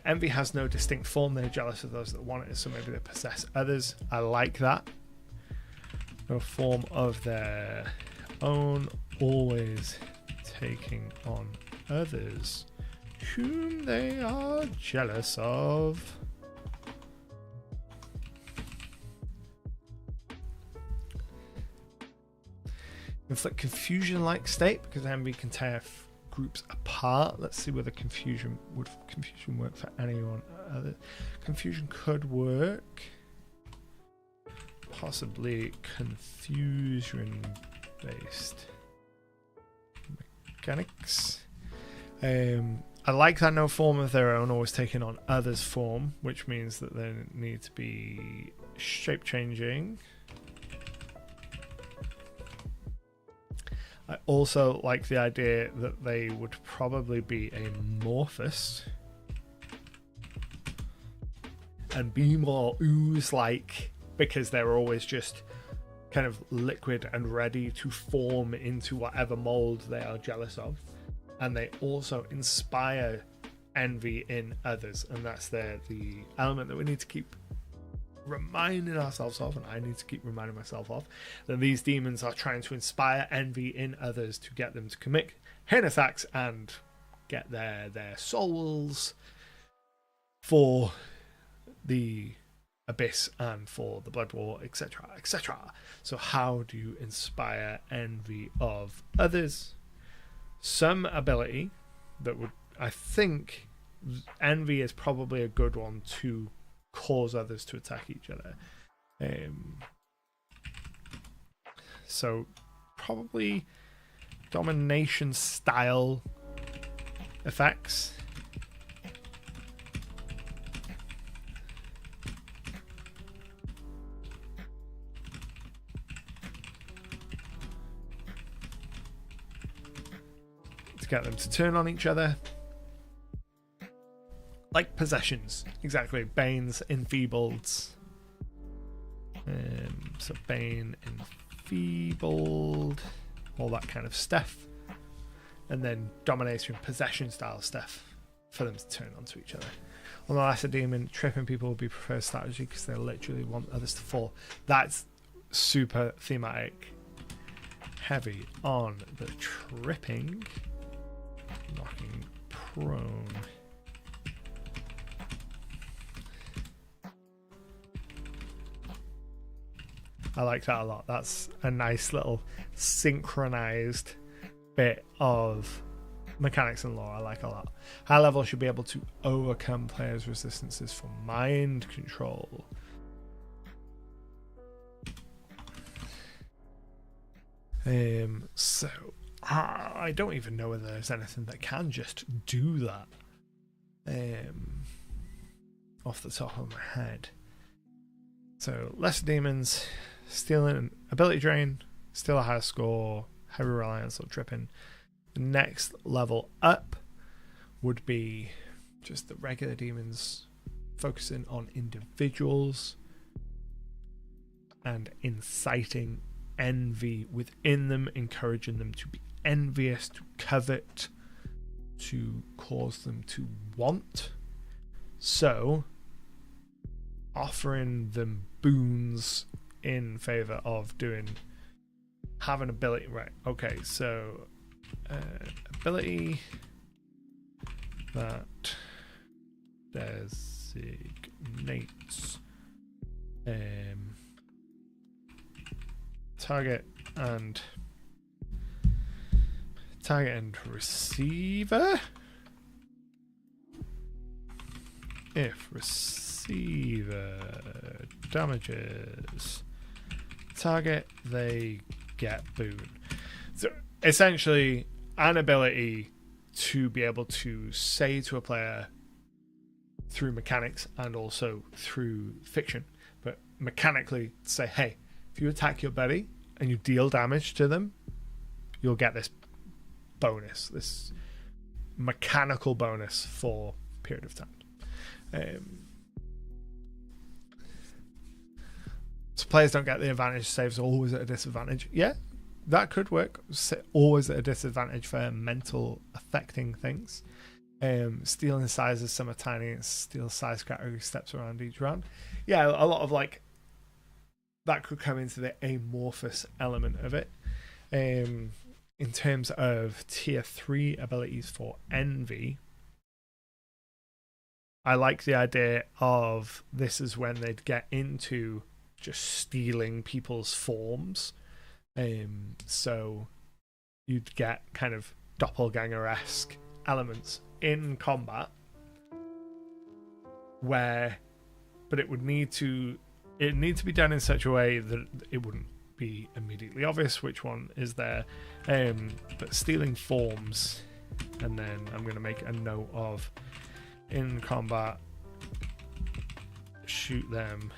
Envy has no distinct form. They're jealous of those that want it, so maybe they possess others. I like that. No form of their own, always taking on others whom they are jealous of. Inflict confusion-like state, because envy can tear groups apart. Let's see whether confusion work for anyone other. Confusion could work. Possibly confusion-based mechanics. I like that no form of their own, always taking on others' form, which means that they need to be shape-changing. I also like the idea that they would probably be amorphous and be more ooze-like, because they're always just kind of liquid and ready to form into whatever mold they are jealous of. And they also inspire envy in others, and that's the element that we need to keep reminding ourselves of, and I need to keep reminding myself of, that these demons are trying to inspire envy in others to get them to commit heinous acts and get their souls for the abyss and for the blood war, etc., etc. So how do you inspire envy of others? Some ability that would, I think envy is probably a good one to cause others to attack each other. So probably domination style effects. To get them to turn on each other. Like possessions, exactly. Bane's enfeebled. So Bane enfeebled, all that kind of stuff. And then domination, possession style stuff for them to turn onto each other. On the lesser demon, tripping people would be preferred strategy because they literally want others to fall. That's super thematic. Heavy on the tripping. Knocking prone. I like that a lot. That's a nice little synchronized bit of mechanics and lore I like a lot. High level should be able to overcome players' resistances for mind control. So I don't even know whether there's anything that can just do that off the top of my head. So lesser demons, stealing, ability drain, still a higher score, heavy reliance or tripping. The next level up would be just the regular demons, focusing on individuals and inciting envy within them, encouraging them to be envious, to covet, to cause them to want. So offering them boons in favor of having ability. Right, okay, so ability that designates target and receiver. If receiver damages target, they get boon. So essentially an ability to be able to say to a player through mechanics and also through fiction, but mechanically say, hey, if you attack your buddy and you deal damage to them, you'll get this bonus, this mechanical bonus for a period of time. So players don't get the advantage, saves always at a disadvantage. Yeah, that could work. Always at a disadvantage for mental affecting things. Stealing sizes, some are tiny. Steal size category steps around each round. Yeah, a lot of like that could come into the amorphous element of it. In terms of tier 3 abilities for envy, I like the idea of this is when they'd get into just stealing people's forms. So you'd get kind of doppelganger-esque elements in combat but it need to be done in such a way that it wouldn't be immediately obvious which one is there, but stealing forms. And then I'm going to make a note of in combat, shoot them,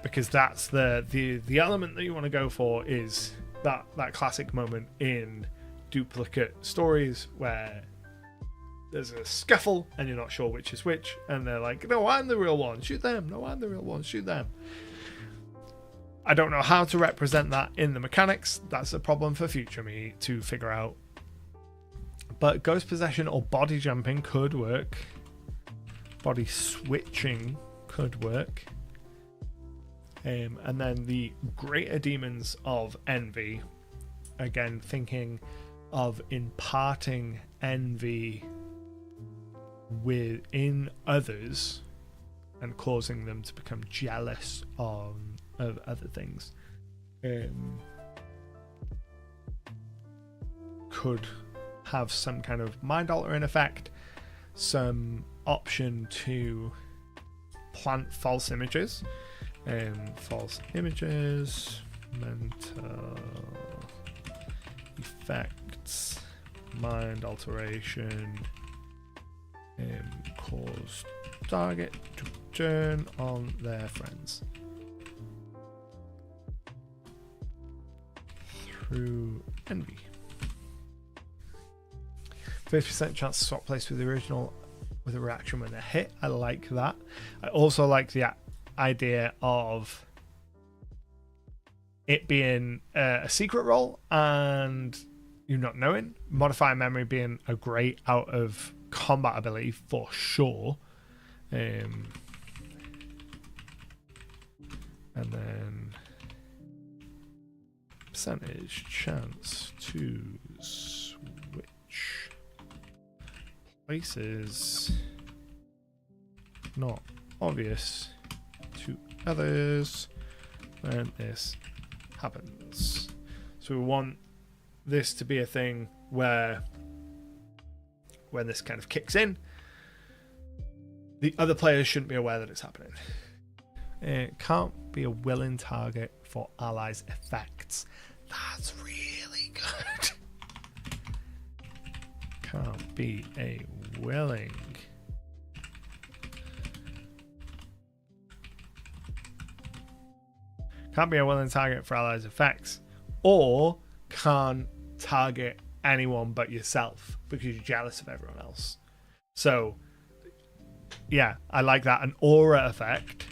because that's the element that you want to go for, is that classic moment in duplicate stories where there's a scuffle and you're not sure which is which, and they're like, no, I'm the real one, shoot them. No, I'm the real one, shoot them. I don't know how to represent that in the mechanics. That's a problem for future me to figure out. But ghost possession or body jumping could work. Body switching could work. And then the greater demons of envy, again thinking of imparting envy within others and causing them to become jealous of other things, could have some kind of mind altering effect, some option to plant false images, mental effects, mind alteration, cause target to turn on their friends through envy. 50% chance to swap place with the original with a reaction when they're hit. I like that. I also like the idea of it being a secret roll and you not knowing. Modify memory being a great out of combat ability for sure. And then percentage chance to switch places not obvious to others when this happens. So we want this to be a thing where when this kind of kicks in, the other players shouldn't be aware that it's happening. It can't be a willing target for allies' effects. That's really good. Can't be a willing target for allies' effects, or can't target anyone but yourself because you're jealous of everyone else. So yeah, I like that. An aura effect.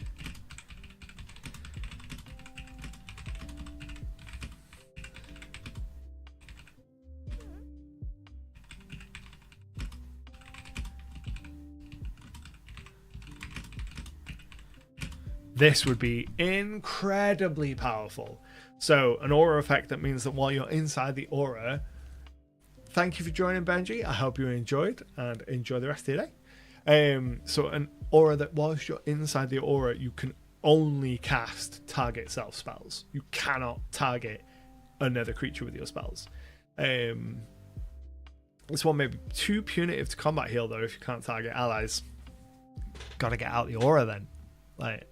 This would be incredibly powerful. So an aura effect, that means that while you're inside the aura, thank you for joining, Benji. I hope you enjoyed and enjoy the rest of your day. So an aura that whilst you're inside the aura, you can only cast target self spells. You cannot target another creature with your spells. This one may be too punitive to combat heal though if you can't target allies. Gotta get out the aura then. Like,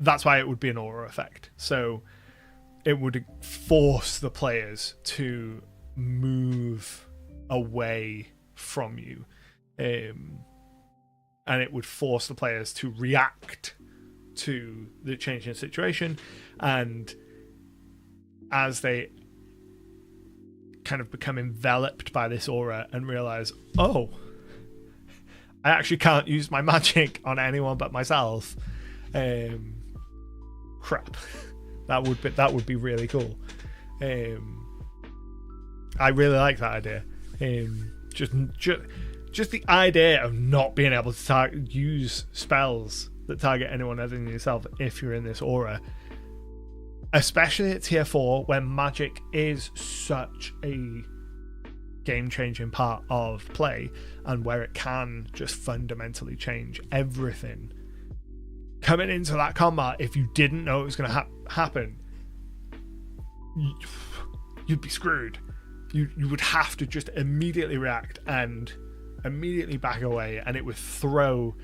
that's why it would be an aura effect. So it would force the players to move away from you, and it would force the players to react to the changing situation. And as they kind of become enveloped by this aura and realize, oh, I actually can't use my magic on anyone but myself, crap, that would be really cool. I really like that idea. Just the idea of not being able to use spells that target anyone other than yourself if you're in this aura, especially at tier 4, where magic is such a game-changing part of play, and where it can just fundamentally change everything. Coming into that combat, if you didn't know it was going to happen, you'd be screwed. You would have to just immediately react and immediately back away, and it would throw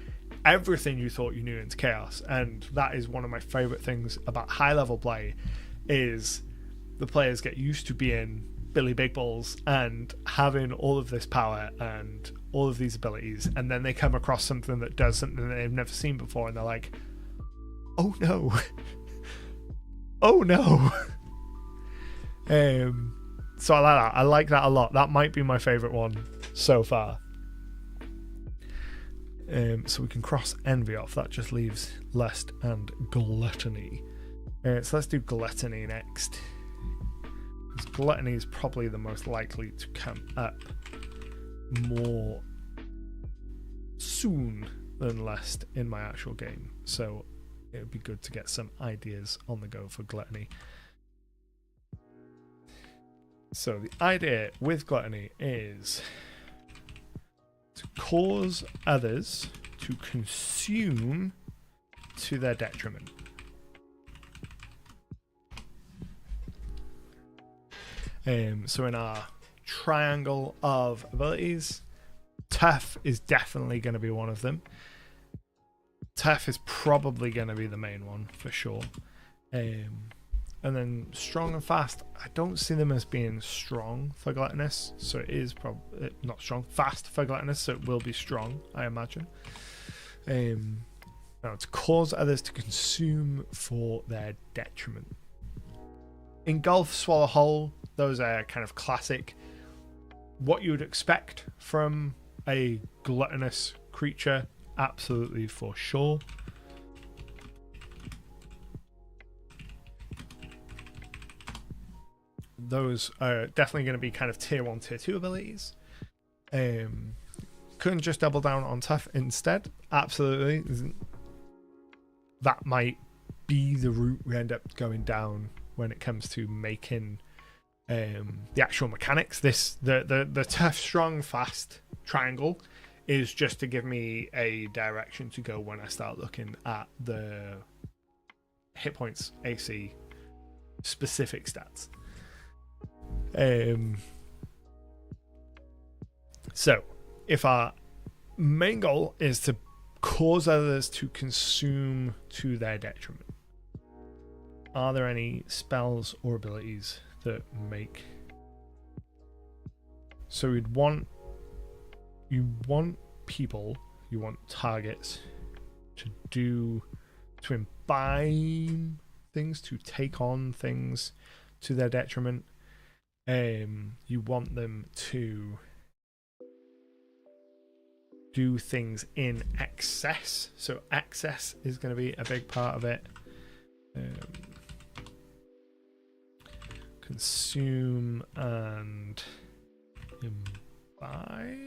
everything you thought you knew into chaos. And that is one of my favorite things about high level play, is the players get used to being Billy Big Balls and having all of this power and all of these abilities, and then they come across something that does something that they've never seen before, and they're like, oh no. Oh no. So I like that. I like that a lot. That might be my favorite one so far. So we can cross envy off. That just leaves lust and gluttony. So let's do gluttony next, because gluttony is probably the most likely to come up more soon than lust in my actual game. So it would be good to get some ideas on the go for gluttony. So the idea with gluttony is to cause others to consume to their detriment. So in our triangle of abilities, tough is definitely going to be one of them. Tough is probably going to be the main one for sure. And then strong and fast, I don't see them as being strong for gluttonous, so it is probably not strong. Fast for gluttonous, so it will be strong, I imagine. Now, to cause others to consume for their detriment. Engulf, swallow whole, those are kind of classic, what you would expect from a gluttonous creature, absolutely for sure. Those are definitely going to be kind of tier 1, tier 2 abilities. Couldn't just double down on tough instead? Absolutely. That might be the route we end up going down when it comes to making the actual mechanics. The tough, strong, fast triangle is just to give me a direction to go when I start looking at the hit points, AC, specific stats. So if our main goal is to cause others to consume to their detriment, are there any spells or abilities that make... So you want people, you want targets to imbibe things, to take on things to their detriment. You want them to do things in excess. So excess is going to be a big part of it. Consume and imbibe.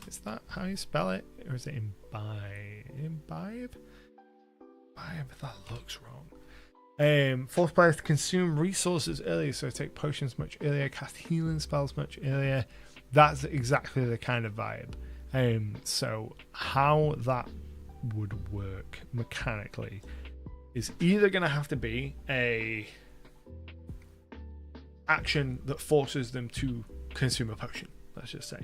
Is that how you spell it? Or is it imbibe? Imbibe? That looks wrong. Force players to consume resources earlier, so take potions much earlier, cast healing spells much earlier. That's exactly the kind of vibe. So how that would work mechanically is either going to have to be a action that forces them to consume a potion, let's just say.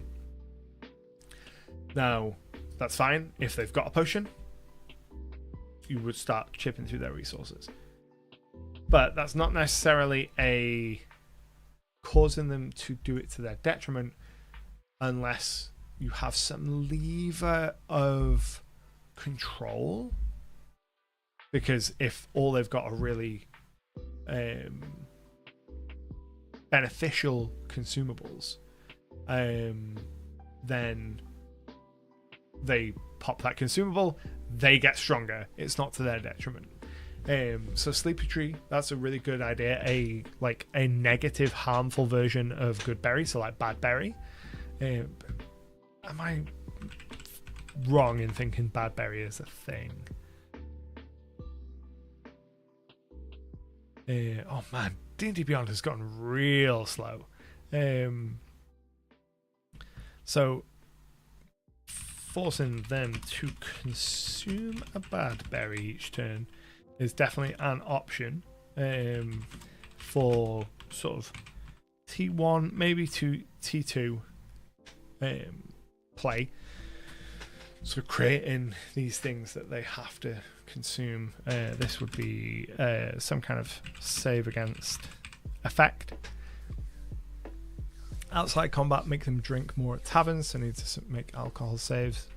Now, that's fine. If they've got a potion, you would start chipping through their resources. But that's not necessarily a causing them to do it to their detriment unless you have some lever of control. Because if all they've got are really beneficial consumables, then they pop that consumable, they get stronger. It's not to their detriment. So Sleepy Tree, that's a really good idea. A negative, harmful version of good berry, so like bad berry. Am I wrong in thinking bad berry is a thing? Oh man, D&D Beyond has gotten real slow. So forcing them to consume a bad berry each turn is definitely an option for sort of T1, maybe to T2 play. So creating these things that they have to consume. This would be some kind of save against effect. Outside combat, make them drink more at taverns, so need to make alcohol saves.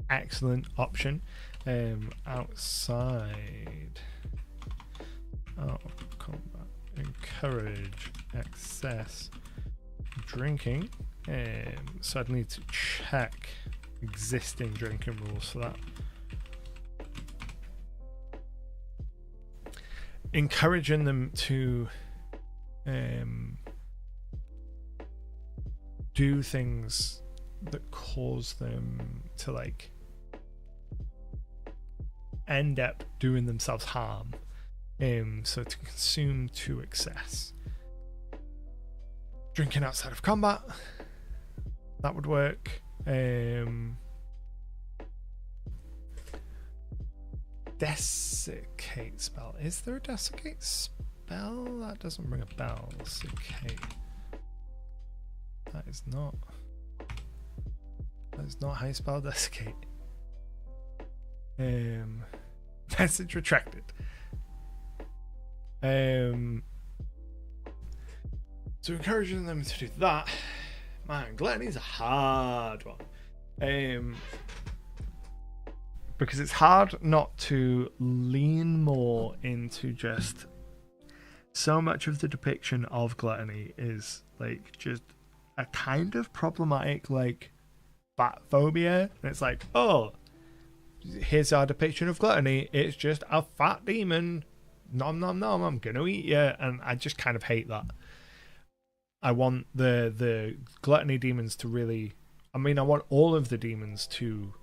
Excellent option. Outside combat, encourage excess drinking. So I'd need to check existing drinking rules for that. Encouraging them to do things that cause them to like end up doing themselves harm, so to consume to excess. Drinking outside of combat, that would work. Desiccate spell. Is there a desiccate spell? That doesn't ring a bell. Desiccate. That is not how you spell desiccate. Message retracted. So encouraging them to do that. Man, gluttony's a hard one. Because it's hard not to lean more into just so much of the depiction of gluttony is like just a kind of problematic like fat phobia. And it's like, oh, here's our depiction of gluttony. It's just a fat demon. Nom nom nom, I'm gonna eat you. And I just kind of hate that. I want the gluttony demons to really, I want all of the demons to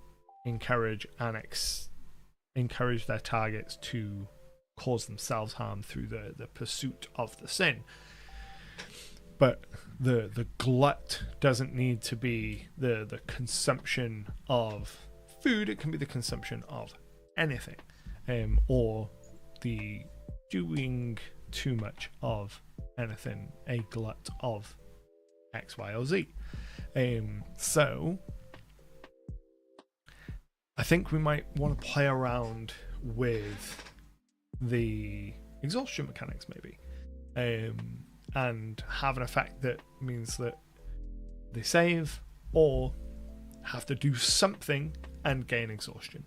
encourage and encourage their targets to cause themselves harm through the pursuit of the sin. But the glut doesn't need to be the consumption of food. It can be the consumption of anything, or the doing too much of anything, a glut of X, Y, or Z. So I think we might want to play around with the exhaustion mechanics maybe, and have an effect that means that they save or have to do something and gain exhaustion.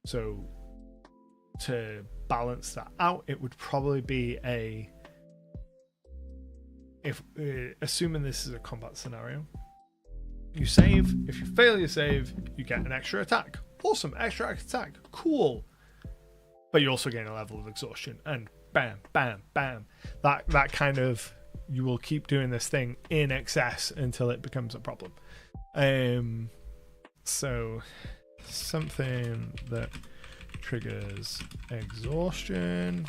So to balance that out, it would probably be assuming this is a combat scenario, you save. If you fail your save, you get an extra attack. Awesome, extra attack, cool. But you also gain a level of exhaustion, and bam, bam, bam. That kind of, you will keep doing this thing in excess until it becomes a problem. So something that triggers exhaustion.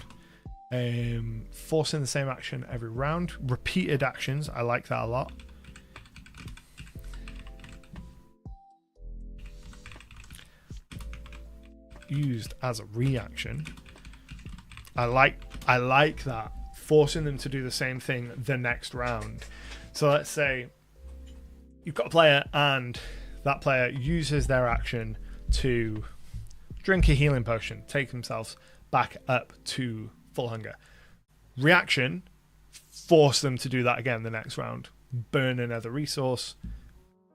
Forcing the same action every round. Repeated actions, I like that a lot. Used as a reaction. I like that. Forcing them to do the same thing the next round. So let's say you've got a player and that player uses their action to drink a healing potion, take themselves back up to full hunger. reaction, force them to do that again the next round, burn another resource,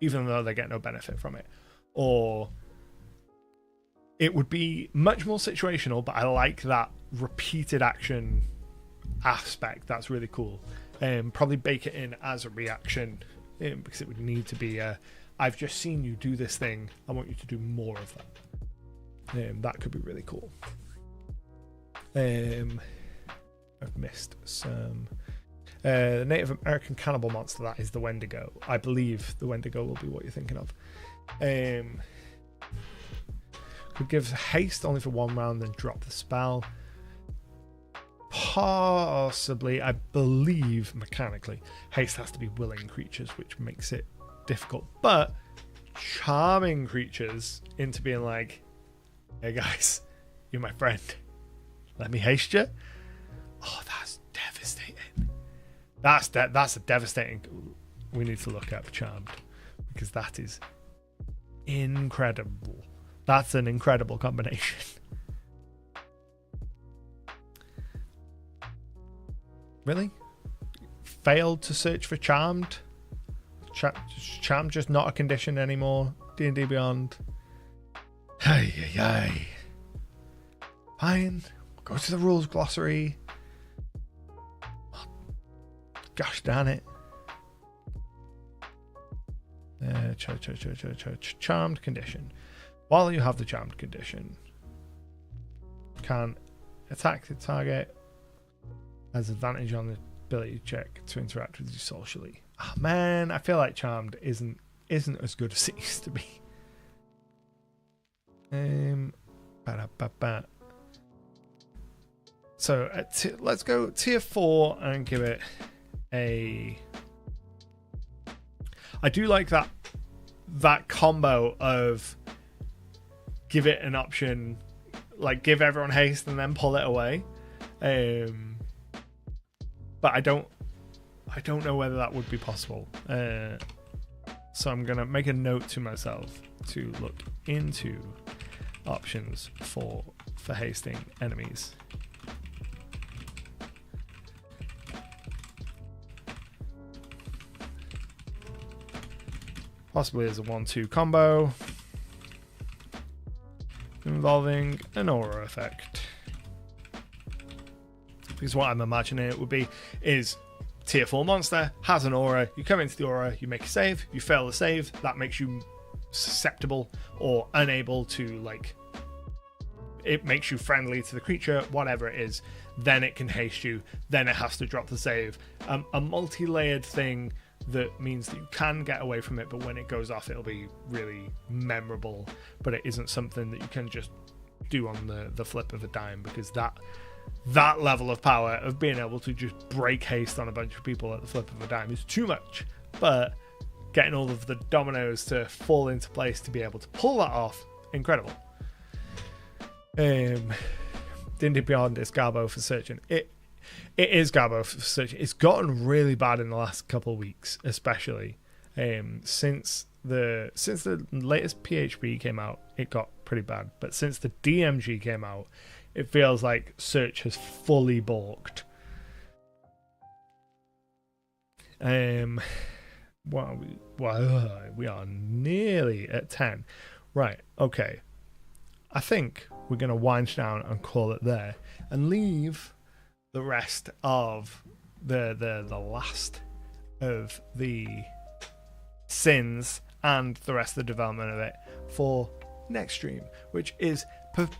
even though they get no benefit from it. Or it would be much more situational, but I like that repeated action aspect. That's really cool. Probably bake it in as a reaction, because it would need to be I've just seen you do this thing, I want you to do more of that. That could be really cool. I've missed some. The Native American cannibal monster, that is the Wendigo. I believe the Wendigo will be what you're thinking of. Could give haste only for 1 round, then drop the spell. Possibly. I believe mechanically haste has to be willing creatures, which makes it difficult. But charming creatures into being like, hey guys, you're my friend, let me haste you. Oh, that's devastating. That's a devastating. We need to look up charmed, because that is incredible. That's an incredible combination. Really? Failed to search for charmed? Charmed just not a condition anymore? D&D Beyond? Hey. Fine. Go to the rules glossary. Gosh darn it. Charmed condition. While you have the charmed condition, can attack the target, has advantage on the ability check to interact with you socially. Oh man, I feel like charmed isn't as good as it used to be. So let's go tier 4 and give it a. I do like that combo of give it an option, like give everyone haste and then pull it away. But I don't know whether that would be possible. So I'm gonna make a note to myself to look into options for hasting enemies. Possibly as a 1-2 combo involving an aura effect. Because what I'm imagining it would be is tier 4 monster has an aura, you come into the aura, you make a save, you fail the save, that makes you susceptible or unable to, like, it makes you friendly to the creature, whatever it is, then it can haste you, then it has to drop the save. A multi-layered thing that means that you can get away from it, but when it goes off it'll be really memorable, but it isn't something that you can just do on the flip of a dime, because that level of power of being able to just break haste on a bunch of people at the flip of a dime is too much. But getting all of the dominoes to fall into place to be able to pull that off, incredible. D&D Beyond is Garbo for searching. It is Garbo for searching. It's gotten really bad in the last couple of weeks, especially since the latest PHP came out. It got pretty bad, but since the DMG came out, it feels like search has fully balked. We are nearly at 10. Right, okay. I think we're going to wind down and call it there and leave the rest of the last of the sins and the rest of the development of it for next stream, which is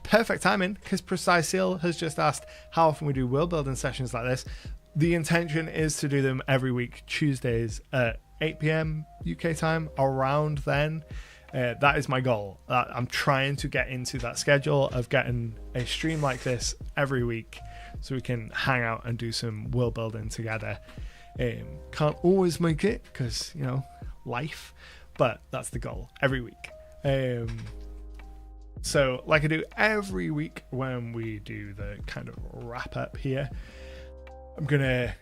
perfect timing because Precise Seal has just asked how often we do world building sessions like this. The intention is to do them every week, Tuesdays at 8 p.m. UK time, around then. That is my goal. I'm trying to get into that schedule of getting a stream like this every week so we can hang out and do some world building together. Can't always make it because, you know, life, but that's the goal every week. So like I do every week when we do the kind of wrap up here, I'm going to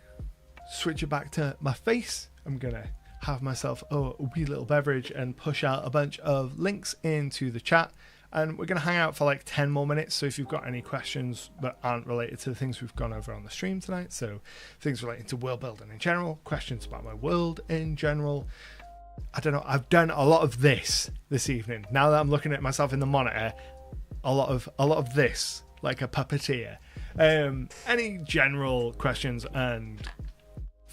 switch it back to my face. I'm going to have myself a wee little beverage and push out a bunch of links into the chat and we're going to hang out for like 10 more minutes. So if you've got any questions that aren't related to the things we've gone over on the stream tonight, so things relating to world building in general, questions about my world in general, I don't know, I've done a lot of this evening. Now that I'm looking at myself in the monitor, a lot of this, like a puppeteer. Any general questions and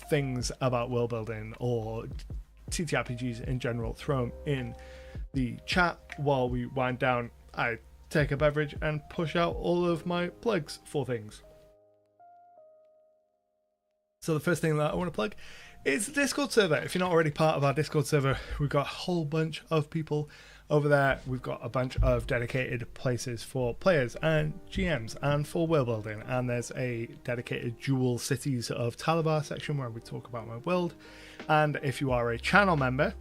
things about world building or TTRPGs in general, throw them in the chat while we wind down. I take a beverage and push out all of my plugs for things. So the first thing that I want to plug is the Discord server. If you're not already part of our Discord server, we've got a whole bunch of people over there. We've got a bunch of dedicated places for players and GMs and for world building, and there's a dedicated Jewel Cities of Talabar section where we talk about my world. And if you are a channel member,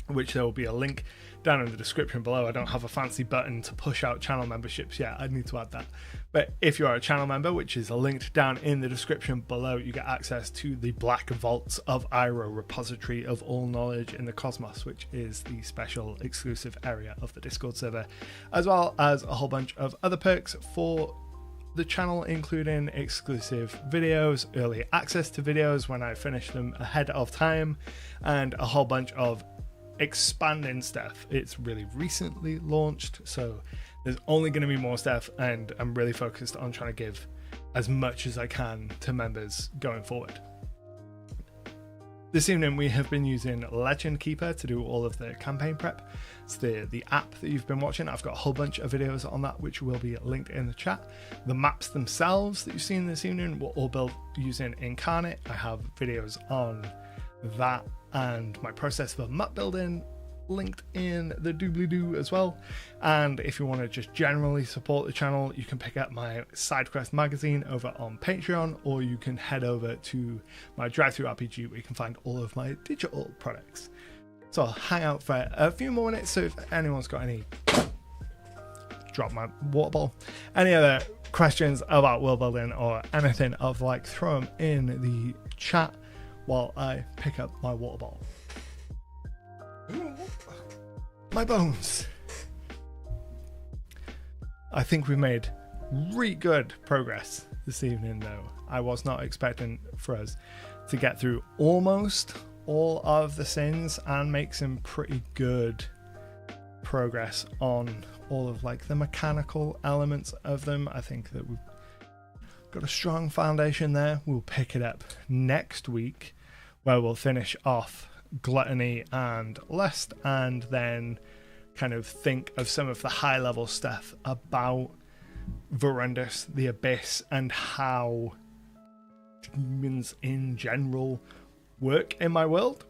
which there will be a link down in the description below. I don't have a fancy button to push out channel memberships yet. I need to add that. But if you are a channel member, which is linked down in the description below, you get access to the Black Vaults of Iroh repository of all knowledge in the cosmos, which is the special exclusive area of the Discord server, as well as a whole bunch of other perks for the channel, including exclusive videos, early access to videos when I finish them ahead of time, and a whole bunch of expanding stuff. It's really recently launched, so there's only going to be more stuff, and I'm really focused on trying to give as much as I can to members going forward. This evening we have been using Legend Keeper to do all of the campaign prep. It's the app that you've been watching. I've got a whole bunch of videos on that which will be linked in the chat. The maps themselves that you've seen this evening were all built using Incarnate. I have videos on that and my process for map building linked in the doobly-doo as well. And if you want to just generally support the channel, you can pick up my SIDEQUEST magazine over on Patreon, or you can head over to my Drive-Thru RPG where you can find all of my digital products. So I'll hang out for a few more minutes, so if anyone's got any, drop my water bottle, any other questions about world building or anything of like, throw them in the chat while I pick up my water bottle. My bones. I think we made really good progress this evening, though. I was not expecting for us to get through almost all of the sins and make some pretty good progress on all of like the mechanical elements of them. I think that we've got a strong foundation there. We'll pick it up next week where we'll finish off Gluttony and Lust, and then kind of think of some of the high level stuff about Verundus, the Abyss, and how demons in general work in my world.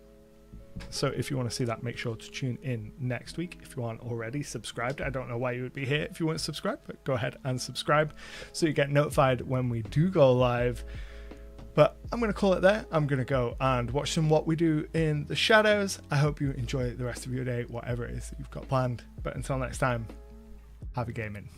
So if you want to see that, make sure to tune in next week. If you aren't already subscribed, I don't know why you would be here if you weren't subscribed, but go ahead and subscribe so you get notified when we do go live. But I'm going to call it there. I'm going to go and watch some What We Do in the Shadows. I hope you enjoy the rest of your day, whatever it is that you've got planned. But until next time, happy gaming.